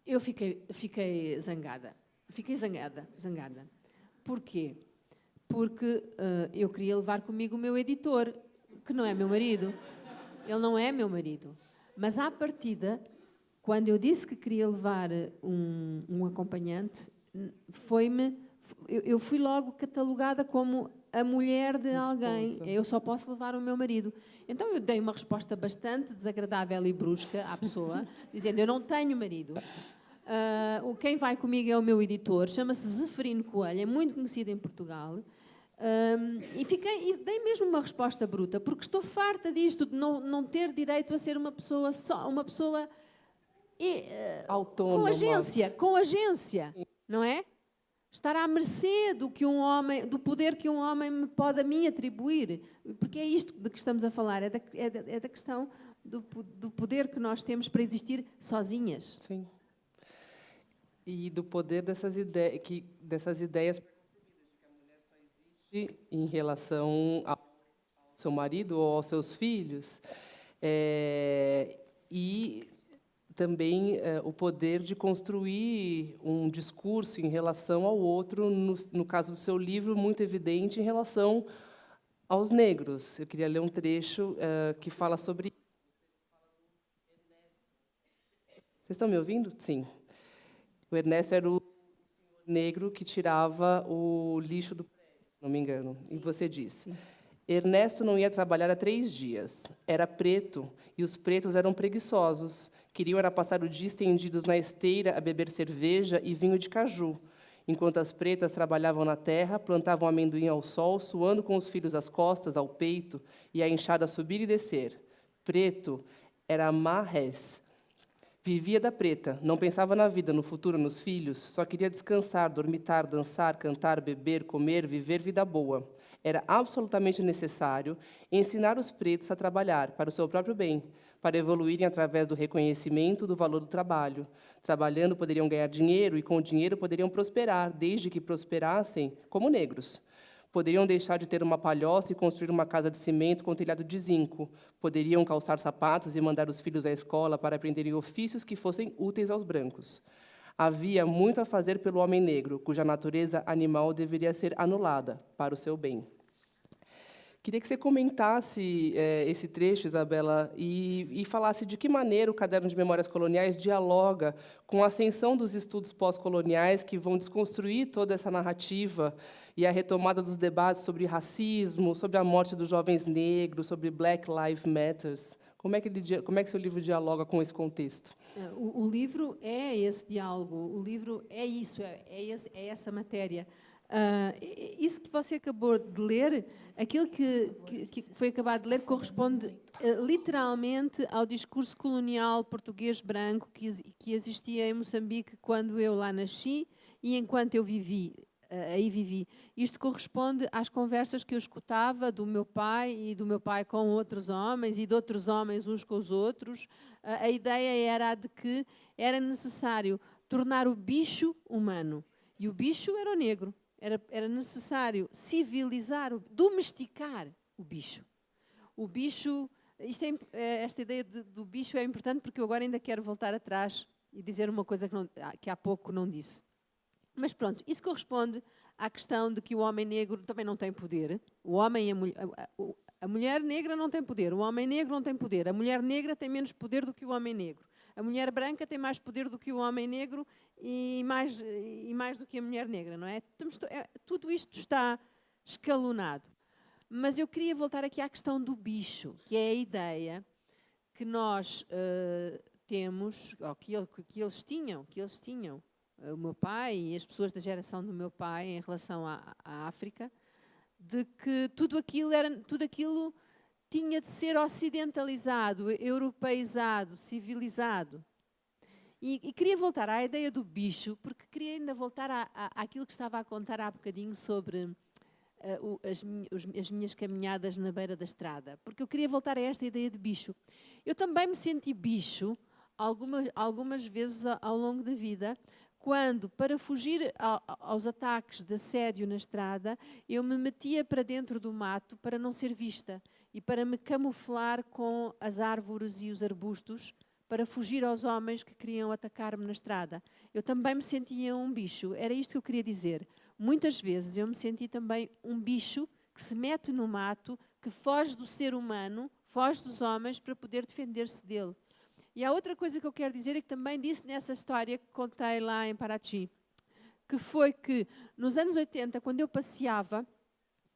eu fiquei zangada. Fiquei zangada. Porquê? Porque eu queria levar comigo o meu editor, que não é meu marido. Ele não é meu marido. Mas, à partida, quando eu disse que queria levar um acompanhante, eu fui logo catalogada como a mulher de alguém. Eu só posso levar o meu marido. Então eu dei uma resposta bastante desagradável e brusca à pessoa, dizendo: eu não tenho marido. Quem vai comigo é o meu editor, chama-se Zeferino Coelho, é muito conhecido em Portugal. E dei mesmo uma resposta bruta, porque estou farta disto, de não ter direito a ser uma pessoa autônoma, com agência, não é? Estar à mercê do poder que um homem me pode a mim atribuir, porque é isto de que estamos a falar, é da questão do poder que nós temos para existir sozinhas. Sim. E do poder dessas ideias em relação ao seu marido ou aos seus filhos, e também o poder de construir um discurso em relação ao outro, no caso do seu livro, muito evidente em relação aos negros. Eu queria ler um trecho que fala sobre isso. Vocês estão me ouvindo? Sim. O Ernesto era o negro que tirava o lixo do prédio, se não me engano. Sim. E você disse: sim. Ernesto não ia trabalhar há 3 dias. Era preto, e os pretos eram preguiçosos. Queriam era passar o dia estendidos na esteira a beber cerveja e vinho de caju, enquanto as pretas trabalhavam na terra, plantavam amendoim ao sol, suando com os filhos às costas, ao peito, e a enxada a subir e descer. Preto era marrés. Vivia da preta, não pensava na vida, no futuro, nos filhos, só queria descansar, dormitar, dançar, cantar, beber, comer, viver vida boa. Era absolutamente necessário ensinar os pretos a trabalhar para o seu próprio bem, para evoluírem através do reconhecimento do valor do trabalho. Trabalhando poderiam ganhar dinheiro e com o dinheiro poderiam prosperar, desde que prosperassem como negros. Poderiam deixar de ter uma palhoça e construir uma casa de cimento com telhado de zinco. Poderiam calçar sapatos e mandar os filhos à escola para aprenderem ofícios que fossem úteis aos brancos. Havia muito a fazer pelo homem negro, cuja natureza animal deveria ser anulada para o seu bem. Queria que você comentasse esse trecho, Isabela, e falasse de que maneira o Caderno de Memórias Coloniais dialoga com a ascensão dos estudos pós-coloniais que vão desconstruir toda essa narrativa e a retomada dos debates sobre racismo, sobre a morte dos jovens negros, sobre Black Lives Matter. Como é que seu livro dialoga com esse contexto? O livro é esse diálogo, o livro é isso, é essa matéria. Isso que você acabou de ler, aquilo que foi acabado de ler, corresponde literalmente ao discurso colonial português branco que existia em Moçambique quando eu lá nasci e enquanto eu vivi. Aí vivi. Isto corresponde às conversas que eu escutava do meu pai e do meu pai com outros homens e de outros homens uns com os outros. A ideia era a de que era necessário tornar o bicho humano. E o bicho era o negro. Era necessário civilizar, domesticar o bicho. O bicho, esta ideia do bicho é importante porque eu agora ainda quero voltar atrás e dizer uma coisa que há pouco não disse. Mas pronto, isso corresponde à questão de que o homem negro também não tem poder. O homem e a mulher negra não tem poder. O homem negro não tem poder. A mulher negra tem menos poder do que o homem negro. A mulher branca tem mais poder do que o homem negro e mais do que a mulher negra, não é? Tudo isto está escalonado. Mas eu queria voltar aqui à questão do bicho, que é a ideia que nós temos, ou que eles tinham, o meu pai e as pessoas da geração do meu pai em relação à África, de que tudo aquilo tinha de ser ocidentalizado, europeizado, civilizado. E queria voltar à ideia do bicho, porque queria ainda voltar àquilo que estava a contar há bocadinho sobre as minhas caminhadas na beira da estrada. Porque eu queria voltar a esta ideia de bicho. Eu também me senti bicho algumas vezes ao longo da vida, quando, para fugir aos ataques de assédio na estrada, eu me metia para dentro do mato para não ser vista e para me camuflar com as árvores e os arbustos, para fugir aos homens que queriam atacar-me na estrada. Eu também me sentia um bicho, era isto que eu queria dizer. Muitas vezes eu me senti também um bicho que se mete no mato, que foge do ser humano, foge dos homens para poder defender-se dele. E há outra coisa que eu quero dizer, e que também disse nessa história que contei lá em Paraty, que foi que nos anos 80, quando eu passeava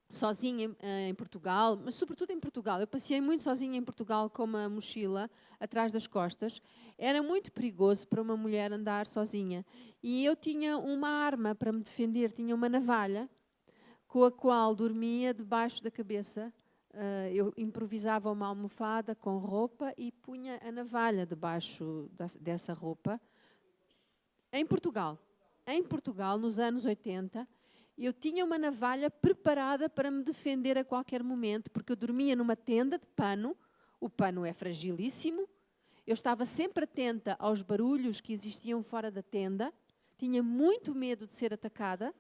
sozinha em Portugal, mas sobretudo em Portugal, eu passeei muito sozinha em Portugal com uma mochila atrás das costas, era muito perigoso para uma mulher andar sozinha. E eu tinha uma arma para me defender, tinha uma navalha, com a qual dormia debaixo da cabeça. Eu improvisava uma almofada com roupa e punha a navalha debaixo dessa roupa. Em Portugal, nos anos 80, eu tinha uma navalha preparada para me defender a qualquer momento, porque eu dormia numa tenda de pano, o pano é fragilíssimo, eu estava sempre atenta aos barulhos que existiam fora da tenda, tinha muito medo de ser atacada,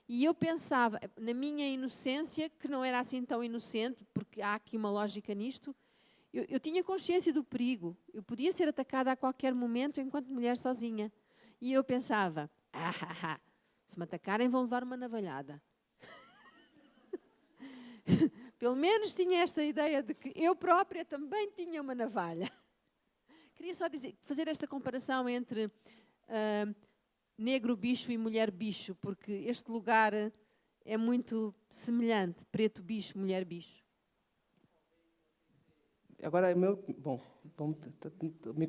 e eu pensava, na minha inocência, que não era assim tão inocente, porque há aqui uma lógica nisto, eu tinha consciência do perigo. Eu podia ser atacada a qualquer momento enquanto mulher sozinha. E eu pensava, se me atacarem vão levar uma navalhada. Pelo menos tinha esta ideia de que eu própria também tinha uma navalha. Queria só fazer esta comparação entre negro bicho e mulher bicho, porque este lugar é muito semelhante, preto bicho, mulher bicho. Agora,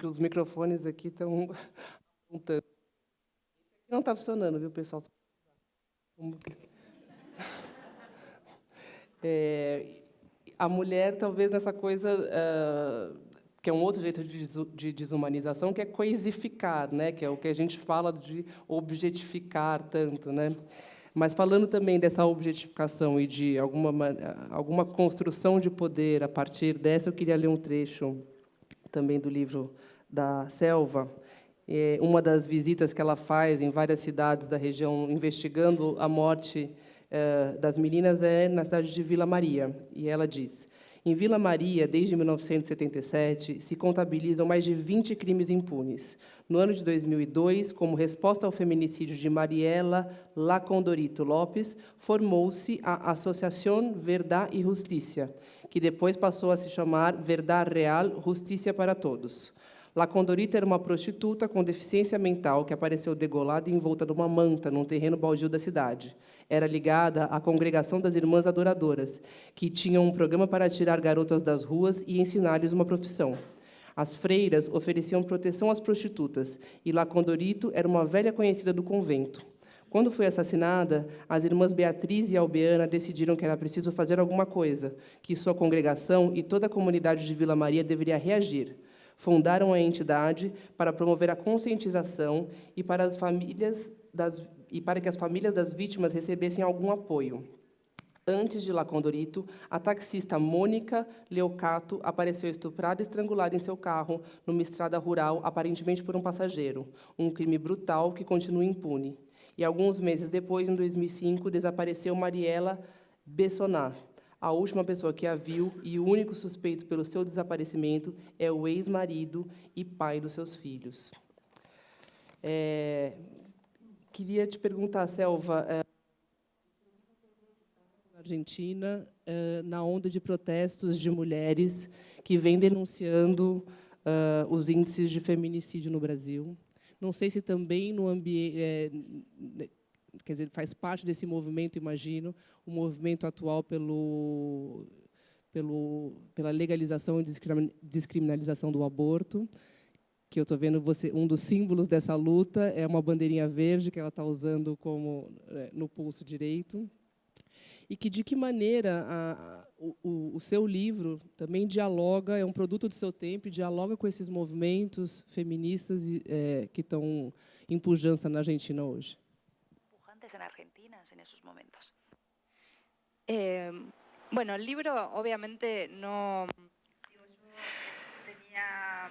os microfones aqui estão apontando. Não está funcionando, viu, pessoal? A mulher, talvez, nessa coisa... que é um outro jeito de desumanização, que é coisificar, né? Que é o que a gente fala de objetificar tanto, né? Mas falando também dessa objetificação e de alguma construção de poder a partir dessa, eu queria ler um trecho também do livro da Selva. Uma das visitas que ela faz em várias cidades da região, investigando a morte das meninas, é na cidade de Vila Maria. E ela diz: em Vila Maria, desde 1977, se contabilizam mais de 20 crimes impunes. No ano de 2002, como resposta ao feminicídio de Mariela Lacondorito Lopes, formou-se a Associación Verdad y Justicia, que depois passou a se chamar Verdad Real, Justicia para Todos. Lacondorito era uma prostituta com deficiência mental que apareceu degolada e envolta numa manta num terreno baldio da cidade. Era ligada à Congregação das Irmãs Adoradoras, que tinham um programa para tirar garotas das ruas e ensinar-lhes uma profissão. As freiras ofereciam proteção às prostitutas, e Lacondorito era uma velha conhecida do convento. Quando foi assassinada, as irmãs Beatriz e Albeana decidiram que era preciso fazer alguma coisa, que sua congregação e toda a comunidade de Vila Maria deveria reagir. Fundaram a entidade para promover a conscientização e para que as famílias das vítimas recebessem algum apoio. Antes de Lacondorito, a taxista Mônica Leocato apareceu estuprada e estrangulada em seu carro, numa estrada rural, aparentemente por um passageiro. Um crime brutal que continua impune. E, alguns meses depois, em 2005, desapareceu Mariela Bessonar. A última pessoa que a viu e o único suspeito pelo seu desaparecimento é o ex-marido e pai dos seus filhos. Queria te perguntar, Selva, na Argentina, na onda de protestos de mulheres que vêm denunciando os índices de feminicídio no Brasil. Não sei se também no ambiente... quer dizer, faz parte desse movimento, imagino, o movimento atual pela legalização e descriminalização do aborto, que eu estou vendo um dos símbolos dessa luta é uma bandeirinha verde que ela está usando como no pulso direito, e que de que maneira o seu livro também dialoga, é um produto do seu tempo, e dialoga com esses movimentos feministas que estão em pujança na Argentina hoje. En Argentina en esos momentos. Bueno, el libro obviamente no... Digo, yo tenía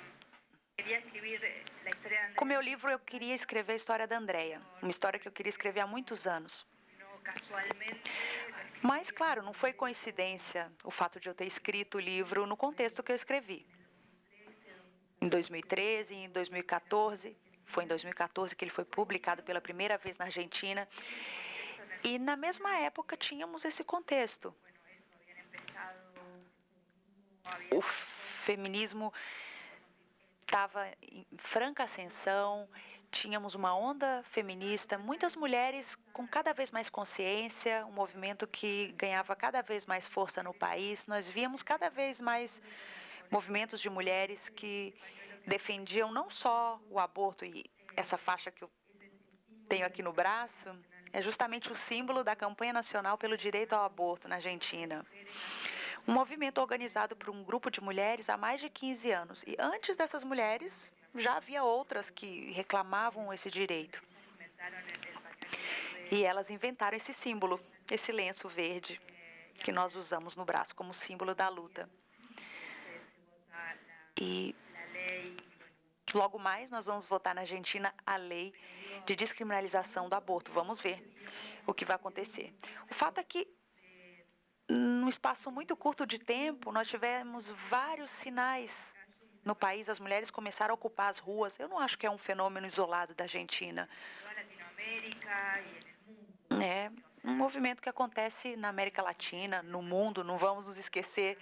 Com meu livro, eu queria escrever a história da Andrea, uma história que eu queria escrever há muitos anos. Mas, claro, não foi coincidência o fato de eu ter escrito o livro no contexto que eu escrevi. Em 2013, em 2014, foi em 2014 que ele foi publicado pela primeira vez na Argentina. E, na mesma época, tínhamos esse contexto. O feminismo estava em franca ascensão, tínhamos uma onda feminista, muitas mulheres com cada vez mais consciência, um movimento que ganhava cada vez mais força no país. Nós víamos cada vez mais movimentos de mulheres que defendiam não só o aborto, e essa faixa que eu tenho aqui no braço é justamente o símbolo da campanha nacional pelo direito ao aborto na Argentina. Um movimento organizado por um grupo de mulheres há mais de 15 anos. E antes dessas mulheres, já havia outras que reclamavam esse direito. E elas inventaram esse símbolo, esse lenço verde, que nós usamos no braço como símbolo da luta. E logo mais nós vamos votar na Argentina a lei de descriminalização do aborto. Vamos ver o que vai acontecer. O fato é que, num espaço muito curto de tempo, nós tivemos vários sinais no país. As mulheres começaram a ocupar as ruas. Eu não acho que é um fenômeno isolado da Argentina. É um movimento que acontece na América Latina, no mundo. Não vamos nos esquecer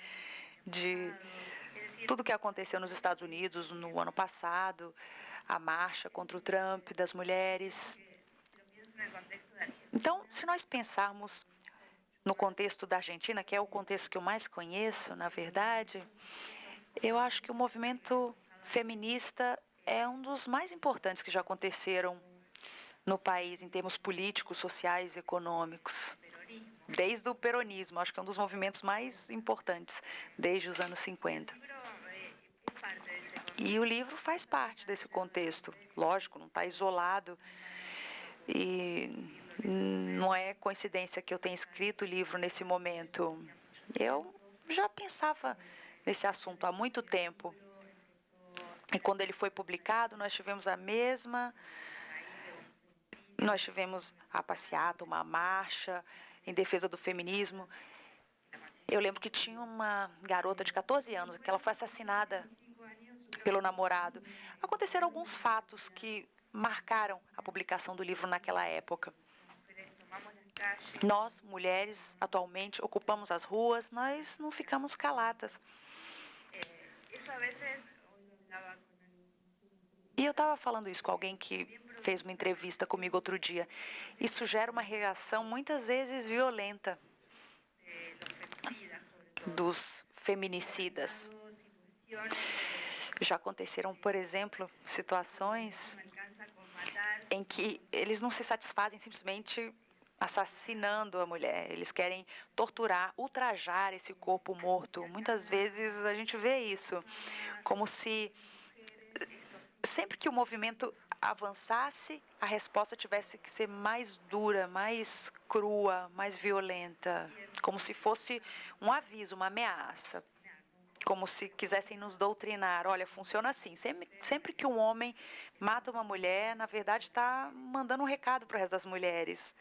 de tudo que aconteceu nos Estados Unidos no ano passado, a marcha contra o Trump das mulheres. Então, se nós pensarmos no contexto da Argentina, que é o contexto que eu mais conheço, na verdade, eu acho que o movimento feminista é um dos mais importantes que já aconteceram no país, em termos políticos, sociais e econômicos. Desde o peronismo, acho que é um dos movimentos mais importantes, desde os anos 50. E o livro faz parte desse contexto. Lógico, não está isolado. E não é coincidência que eu tenha escrito o livro nesse momento. Eu já pensava nesse assunto há muito tempo. E quando ele foi publicado, nós tivemos a passeata, uma marcha em defesa do feminismo. Eu lembro que tinha uma garota de 14 anos, que ela foi assassinada pelo namorado. Aconteceram alguns fatos que marcaram a publicação do livro naquela época. Nós, mulheres, atualmente, ocupamos as ruas, nós não ficamos caladas. E eu estava falando isso com alguém que fez uma entrevista comigo outro dia. Isso gera uma reação, muitas vezes, violenta dos feminicidas. Já aconteceram, por exemplo, situações em que eles não se satisfazem simplesmente assassinando a mulher. Eles querem torturar, ultrajar esse corpo morto. Muitas vezes a gente vê isso, como se sempre que o movimento avançasse, a resposta tivesse que ser mais dura, mais crua, mais violenta, como se fosse um aviso, uma ameaça. Como se quisessem nos doutrinar. Olha, funciona assim. Sempre que um homem mata uma mulher, na verdade está mandando um recado para o resto das mulheres,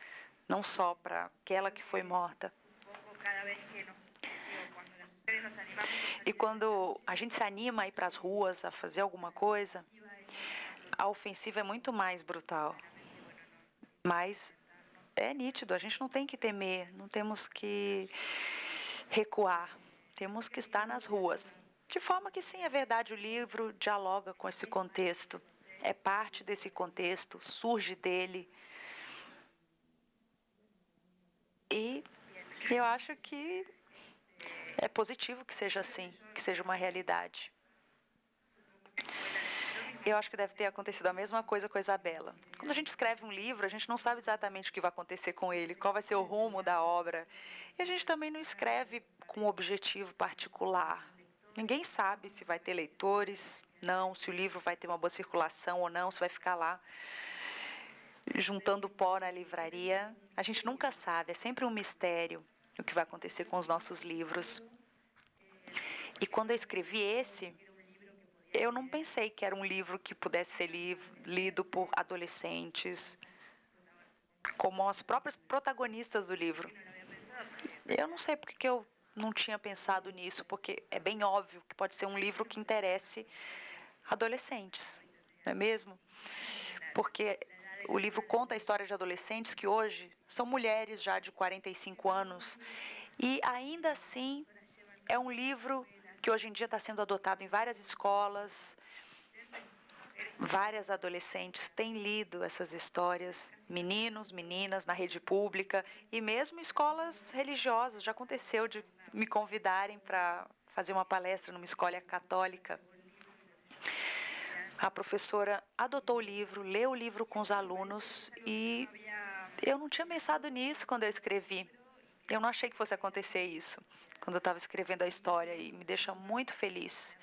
não só para aquela que foi morta. E quando a gente se anima a ir para as ruas, a fazer alguma coisa, a ofensiva é muito mais brutal. Mas é nítido, a gente não tem que temer, não temos que recuar. Temos que estar nas ruas. De forma que, sim, é verdade, o livro dialoga com esse contexto. É parte desse contexto, surge dele. E eu acho que é positivo que seja assim, que seja uma realidade. Eu acho que deve ter acontecido a mesma coisa com a Isabela. Quando a gente escreve um livro, a gente não sabe exatamente o que vai acontecer com ele, qual vai ser o rumo da obra. E a gente também não escreve com um objetivo particular. Ninguém sabe se vai ter leitores, não, se o livro vai ter uma boa circulação ou não, se vai ficar lá juntando pó na livraria. A gente nunca sabe, é sempre um mistério o que vai acontecer com os nossos livros. E quando eu escrevi esse, eu não pensei que era um livro que pudesse ser lido por adolescentes, como as próprias protagonistas do livro. Eu não sei porque que eu não tinha pensado nisso, porque é bem óbvio que pode ser um livro que interesse adolescentes, não é mesmo? Porque o livro conta a história de adolescentes que hoje são mulheres já de 45 anos e ainda assim é um livro que hoje em dia está sendo adotado em várias escolas. Várias adolescentes têm lido essas histórias, meninos, meninas, na rede pública e mesmo escolas religiosas. Já aconteceu de me convidarem para fazer uma palestra numa escola católica. A professora adotou o livro, leu o livro com os alunos e eu não tinha pensado nisso quando eu escrevi. Eu não achei que fosse acontecer isso quando eu estava escrevendo a história e me deixa muito feliz.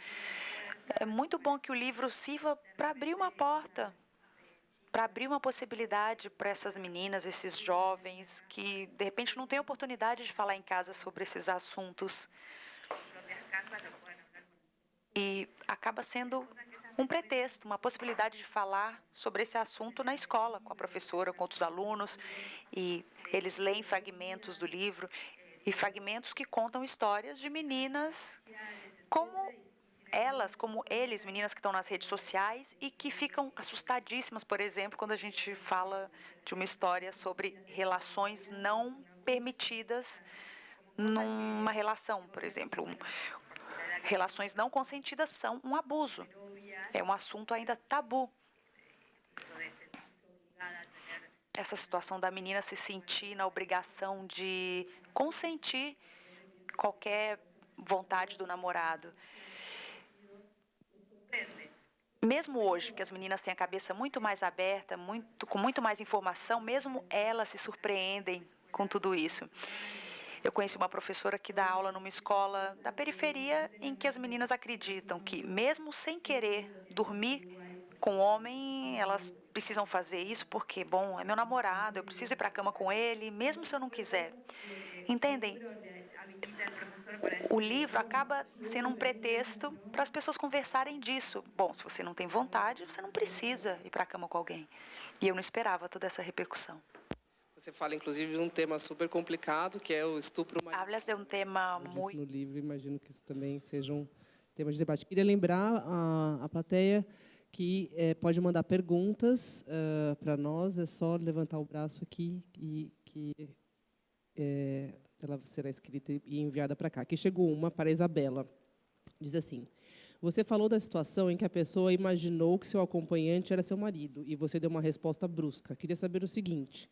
É muito bom que o livro sirva para abrir uma porta, para abrir uma possibilidade para essas meninas, esses jovens que, de repente, não têm oportunidade de falar em casa sobre esses assuntos. E acaba sendo um pretexto, uma possibilidade de falar sobre esse assunto na escola, com a professora, com outros alunos. E eles leem fragmentos do livro, e fragmentos que contam histórias de meninas como elas, como eles, meninas que estão nas redes sociais e que ficam assustadíssimas, por exemplo, quando a gente fala de uma história sobre relações não permitidas numa relação, por exemplo. Relações não consentidas são um abuso. É um assunto ainda tabu. Essa situação da menina se sentir na obrigação de consentir qualquer vontade do namorado. Mesmo hoje, que as meninas têm a cabeça muito mais aberta, com muito mais informação, mesmo elas se surpreendem com tudo isso. Eu conheci uma professora que dá aula numa escola da periferia em que as meninas acreditam que, mesmo sem querer dormir com o homem, elas precisam fazer isso porque, bom, é meu namorado, eu preciso ir para a cama com ele, mesmo se eu não quiser. Entendem? O livro acaba sendo um pretexto para as pessoas conversarem disso. Bom, se você não tem vontade, você não precisa ir para a cama com alguém. E eu não esperava toda essa repercussão. Você fala, inclusive, de um tema super complicado, que é o estupro. Hablas de um tema muito... No livro, imagino que isso também seja um tema de debate. Queria lembrar a plateia que pode mandar perguntas para nós, é só levantar o braço aqui e que ela será escrita e enviada para cá. Aqui chegou uma para a Isabela. Diz assim: você falou da situação em que a pessoa imaginou que seu acompanhante era seu marido e você deu uma resposta brusca. Queria saber o seguinte: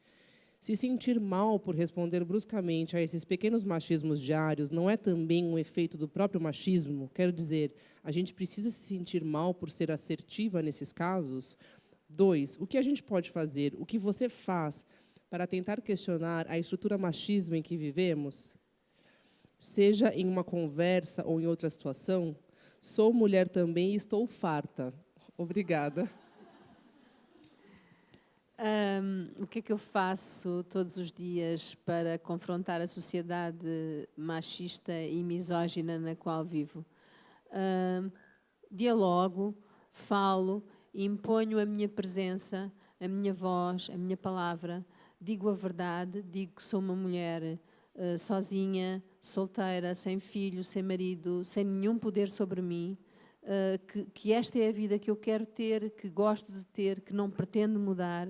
se sentir mal por responder bruscamente a esses pequenos machismos diários não é também um efeito do próprio machismo? Quero dizer, a gente precisa se sentir mal por ser assertiva nesses casos? 2. O que a gente pode fazer? O que você faz para tentar questionar a estrutura machista em que vivemos? Seja em uma conversa ou em outra situação, sou mulher também e estou farta. Obrigada. O que é que eu faço todos os dias para confrontar a sociedade machista e misógina na qual vivo? Dialogo, falo, imponho a minha presença, a minha voz, a minha palavra, digo a verdade, digo que sou uma mulher sozinha, solteira, sem filho, sem marido, sem nenhum poder sobre mim, que esta é a vida que eu quero ter, que gosto de ter, que não pretendo mudar.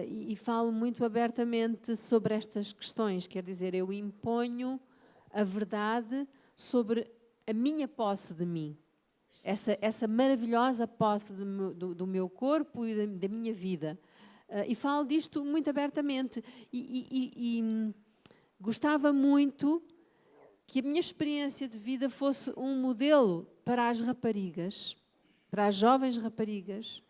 E falo muito abertamente sobre estas questões, quer dizer, eu imponho a verdade sobre a minha posse de mim, essa maravilhosa posse do meu corpo e da minha vida. E falo disto muito abertamente e gostava muito que a minha experiência de vida fosse um modelo para as raparigas, para as jovens raparigas,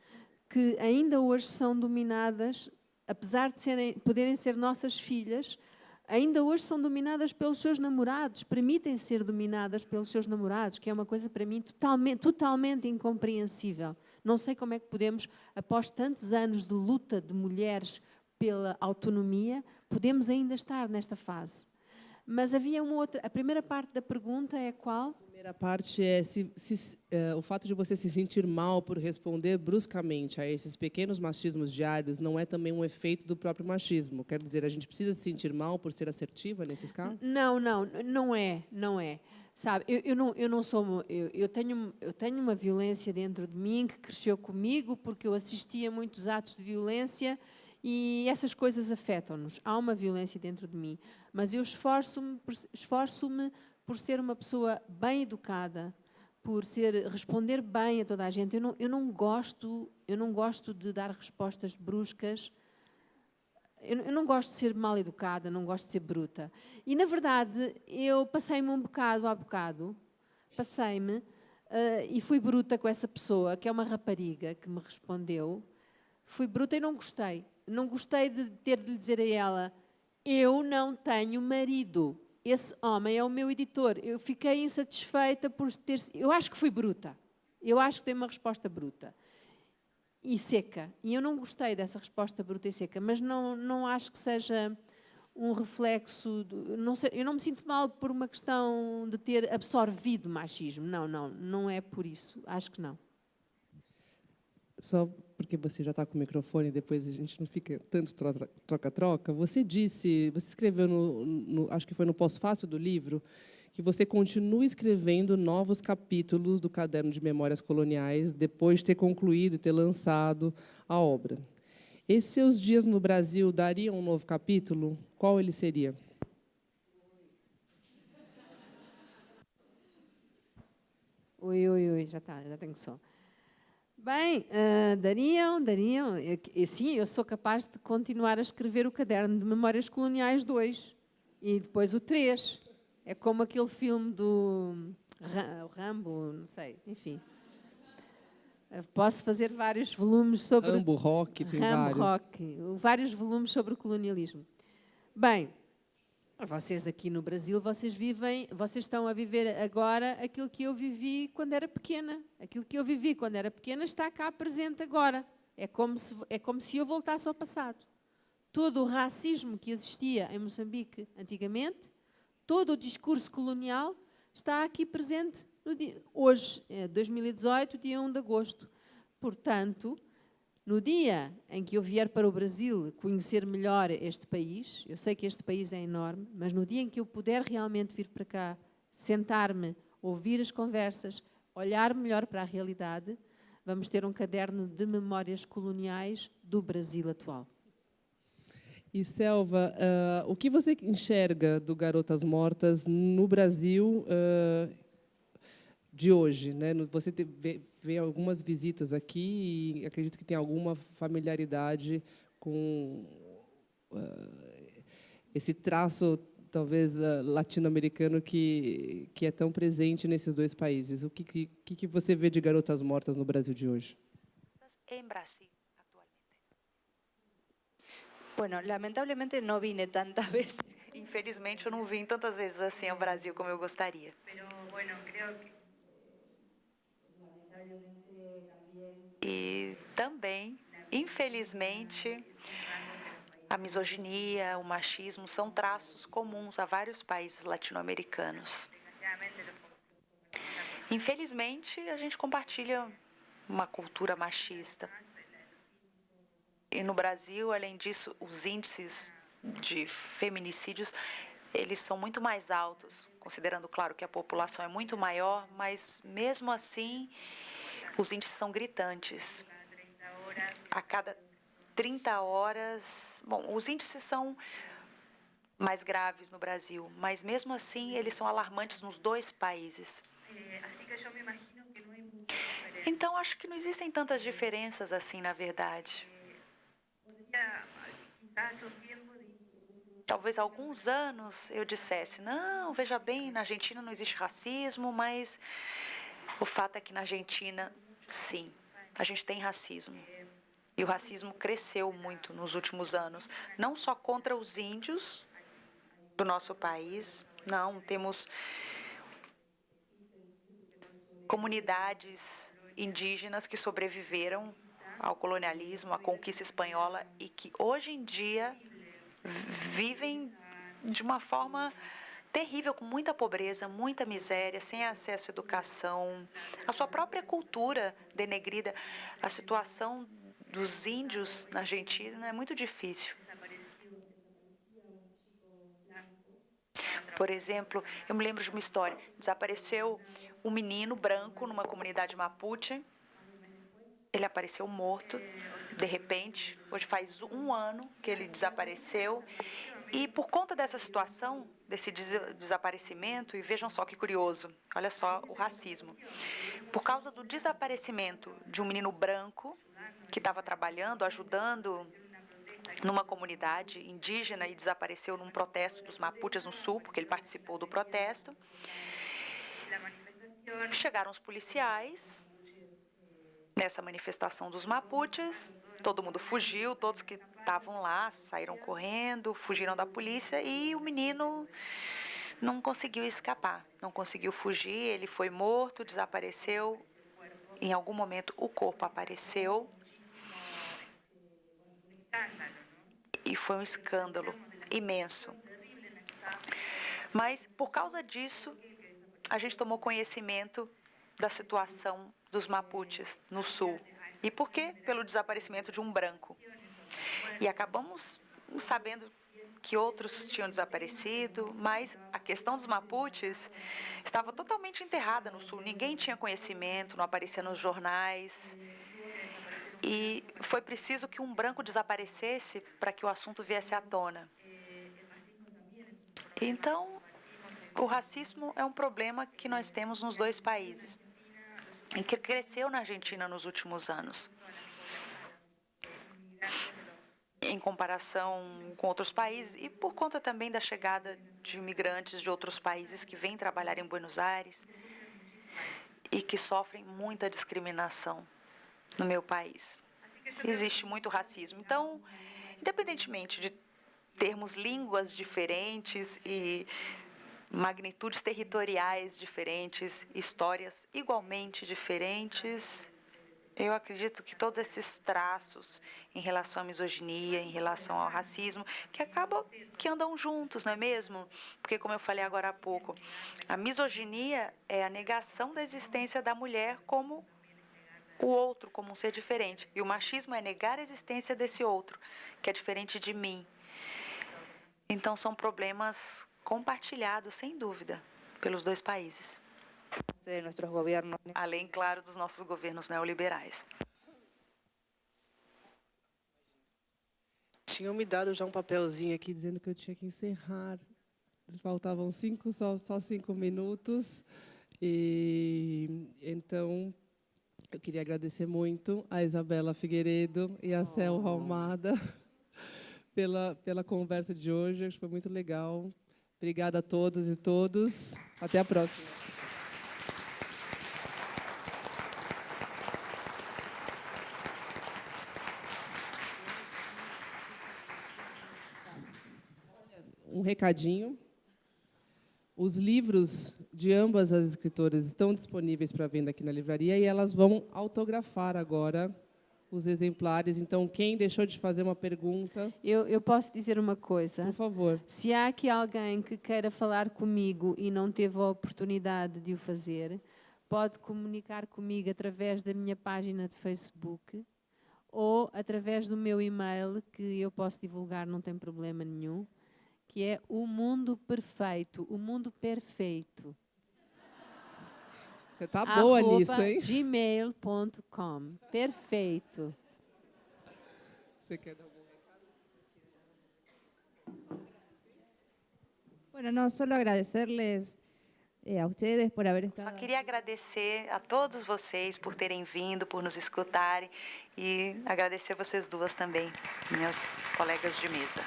que ainda hoje são dominadas, apesar de poderem ser nossas filhas, ainda hoje são dominadas pelos seus namorados, permitem ser dominadas pelos seus namorados, que é uma coisa para mim totalmente incompreensível. Não sei como é que podemos, após tantos anos de luta de mulheres pela autonomia, podemos ainda estar nesta fase. Mas havia uma outra... A primeira parte da pergunta é qual? primeira parte é o fato de você se sentir mal por responder bruscamente a esses pequenos machismos diários não é também um efeito do próprio machismo? Quer dizer, a gente precisa se sentir mal por ser assertiva nesses casos? Não é. Sabe, eu não sou... Eu tenho uma violência dentro de mim que cresceu comigo porque eu assistia a muitos atos de violência e essas coisas afetam-nos. Há uma violência dentro de mim. Mas eu esforço-me por ser uma pessoa bem educada, por responder bem a toda a gente. Eu não gosto de dar respostas bruscas. Eu não gosto de ser mal educada, não gosto de ser bruta. E, na verdade, eu passei-me um bocado a bocado, e fui bruta com essa pessoa, que é uma rapariga, que me respondeu. Fui bruta e não gostei. Não gostei de ter de lhe dizer a ela, eu não tenho marido. Esse homem é o meu editor. Eu fiquei insatisfeita por ter... Eu acho que fui bruta. Eu acho que dei uma resposta bruta. E seca. E eu não gostei dessa resposta bruta e seca, mas não acho que seja um reflexo... eu não me sinto mal por uma questão de ter absorvido machismo. Não é por isso. Acho que não. Só porque você já está com o microfone, depois a gente não fica tanto troca-troca. Você escreveu, acho que foi no pós-fácil do livro, que você continua escrevendo novos capítulos do Caderno de Memórias Coloniais depois de ter concluído e ter lançado a obra. Esses seus dias no Brasil dariam um novo capítulo? Qual ele seria? Oi, já tenho som. Bem, dariam. Sim, eu sou capaz de continuar a escrever o Caderno de Memórias Coloniais 2 e depois o 3. É como aquele filme do Rambo, não sei, enfim. Posso fazer vários volumes sobre... Rambo Rock, tem vários. Rambo Rock, vários volumes sobre o colonialismo. Bem, vocês aqui no Brasil, vocês estão a viver agora aquilo que eu vivi quando era pequena. Aquilo que eu vivi quando era pequena está cá presente agora. É como se eu voltasse ao passado. Todo o racismo que existia em Moçambique antigamente, todo o discurso colonial está aqui presente hoje, 2018, dia 1 de agosto. Portanto, no dia em que eu vier para o Brasil conhecer melhor este país, eu sei que este país é enorme, mas no dia em que eu puder realmente vir para cá, sentar-me, ouvir as conversas, olhar melhor para a realidade, vamos ter um caderno de memórias coloniais do Brasil atual. E, Selva, o que você enxerga do Garotas Mortas no Brasil de hoje, né? Você vê algumas visitas aqui e acredito que tem alguma familiaridade com esse traço, talvez, latino-americano que é tão presente nesses dois países. O que você vê de Garotas Mortas no Brasil de hoje? Em Brasil. Bueno, lamentablemente no vine tantas veces. Infelizmente, eu não vim tantas vezes assim ao Brasil como eu gostaria. E também, infelizmente, a misoginia, o machismo são traços comuns a vários países latino-americanos. Infelizmente, a gente compartilha uma cultura machista. E no Brasil, além disso, os índices de feminicídios, eles são muito mais altos, considerando, claro, que a população é muito maior, mas, mesmo assim, os índices são gritantes. A cada 30 horas... Bom, os índices são mais graves no Brasil, mas, mesmo assim, eles são alarmantes nos dois países. Então, acho que não existem tantas diferenças assim, na verdade. Talvez há alguns anos eu dissesse, não, veja bem, na Argentina não existe racismo, mas o fato é que na Argentina, sim, a gente tem racismo. E o racismo cresceu muito nos últimos anos, não só contra os índios do nosso país, não, temos comunidades indígenas que sobreviveram ao colonialismo, à conquista espanhola e que hoje em dia vivem de uma forma terrível, com muita pobreza, muita miséria, sem acesso à educação, a sua própria cultura denegrida. A situação dos índios na Argentina é muito difícil. Por exemplo, eu me lembro de uma história. Desapareceu um menino branco numa comunidade mapuche. Ele apareceu morto, de repente. Hoje faz 1 ano que ele desapareceu. E por conta dessa situação, desse desaparecimento, e vejam só que curioso, olha só o racismo. Por causa do desaparecimento de um menino branco que estava trabalhando, ajudando numa comunidade indígena e desapareceu num protesto dos Mapuches no sul, porque ele participou do protesto. Chegaram os policiais nessa manifestação dos Mapuches, todo mundo fugiu, todos que estavam lá saíram correndo, fugiram da polícia e o menino não conseguiu escapar, não conseguiu fugir, ele foi morto, desapareceu. Em algum momento o corpo apareceu. E foi um escândalo imenso. Mas, por causa disso, a gente tomou conhecimento da situação dos Mapuches no sul. E por quê? Pelo desaparecimento de um branco. E acabamos sabendo que outros tinham desaparecido, mas a questão dos Mapuches estava totalmente enterrada no sul. Ninguém tinha conhecimento, não aparecia nos jornais. E foi preciso que um branco desaparecesse para que o assunto viesse à tona. Então, o racismo é um problema que nós temos nos 2 países, e que cresceu na Argentina nos últimos anos. Em comparação com outros países, e por conta também da chegada de imigrantes de outros países que vêm trabalhar em Buenos Aires e que sofrem muita discriminação no meu país. Existe muito racismo. Então, independentemente de termos línguas diferentes e magnitudes territoriais diferentes, histórias igualmente diferentes, eu acredito que todos esses traços em relação à misoginia, em relação ao racismo, que andam juntos, não é mesmo? Porque, como eu falei agora há pouco, a misoginia é a negação da existência da mulher como o outro, como um ser diferente. E o machismo é negar a existência desse outro, que é diferente de mim. Então, são problemas compartilhados, sem dúvida, pelos 2 países. Além, claro, dos nossos governos neoliberais. Tinham me dado já um papelzinho aqui dizendo que eu tinha que encerrar. Faltavam só 5 minutos. E então, eu queria agradecer muito a Isabela Figueiredo e a Cel Almada pela conversa de hoje. Acho que foi muito legal. Obrigada a todas e todos. Até a próxima. Um recadinho. Os livros de ambas as escritoras estão disponíveis para venda aqui na livraria e elas vão autografar agora os exemplares. Então, quem deixou de fazer uma pergunta... Eu posso dizer uma coisa? Por favor. Se há aqui alguém que queira falar comigo e não teve a oportunidade de o fazer, pode comunicar comigo através da minha página de Facebook ou através do meu e-mail, que eu posso divulgar, não tem problema nenhum, que é o mundo perfeito, o mundo perfeito. Você está boa nisso, hein? gmail.com. Perfeito. Você quer dar algum recado? Bueno, no, solo agradecerles a ustedes por haber estado. Só queria agradecer a todos vocês por terem vindo, por nos escutarem, e agradecer vocês duas também, minhas colegas de mesa.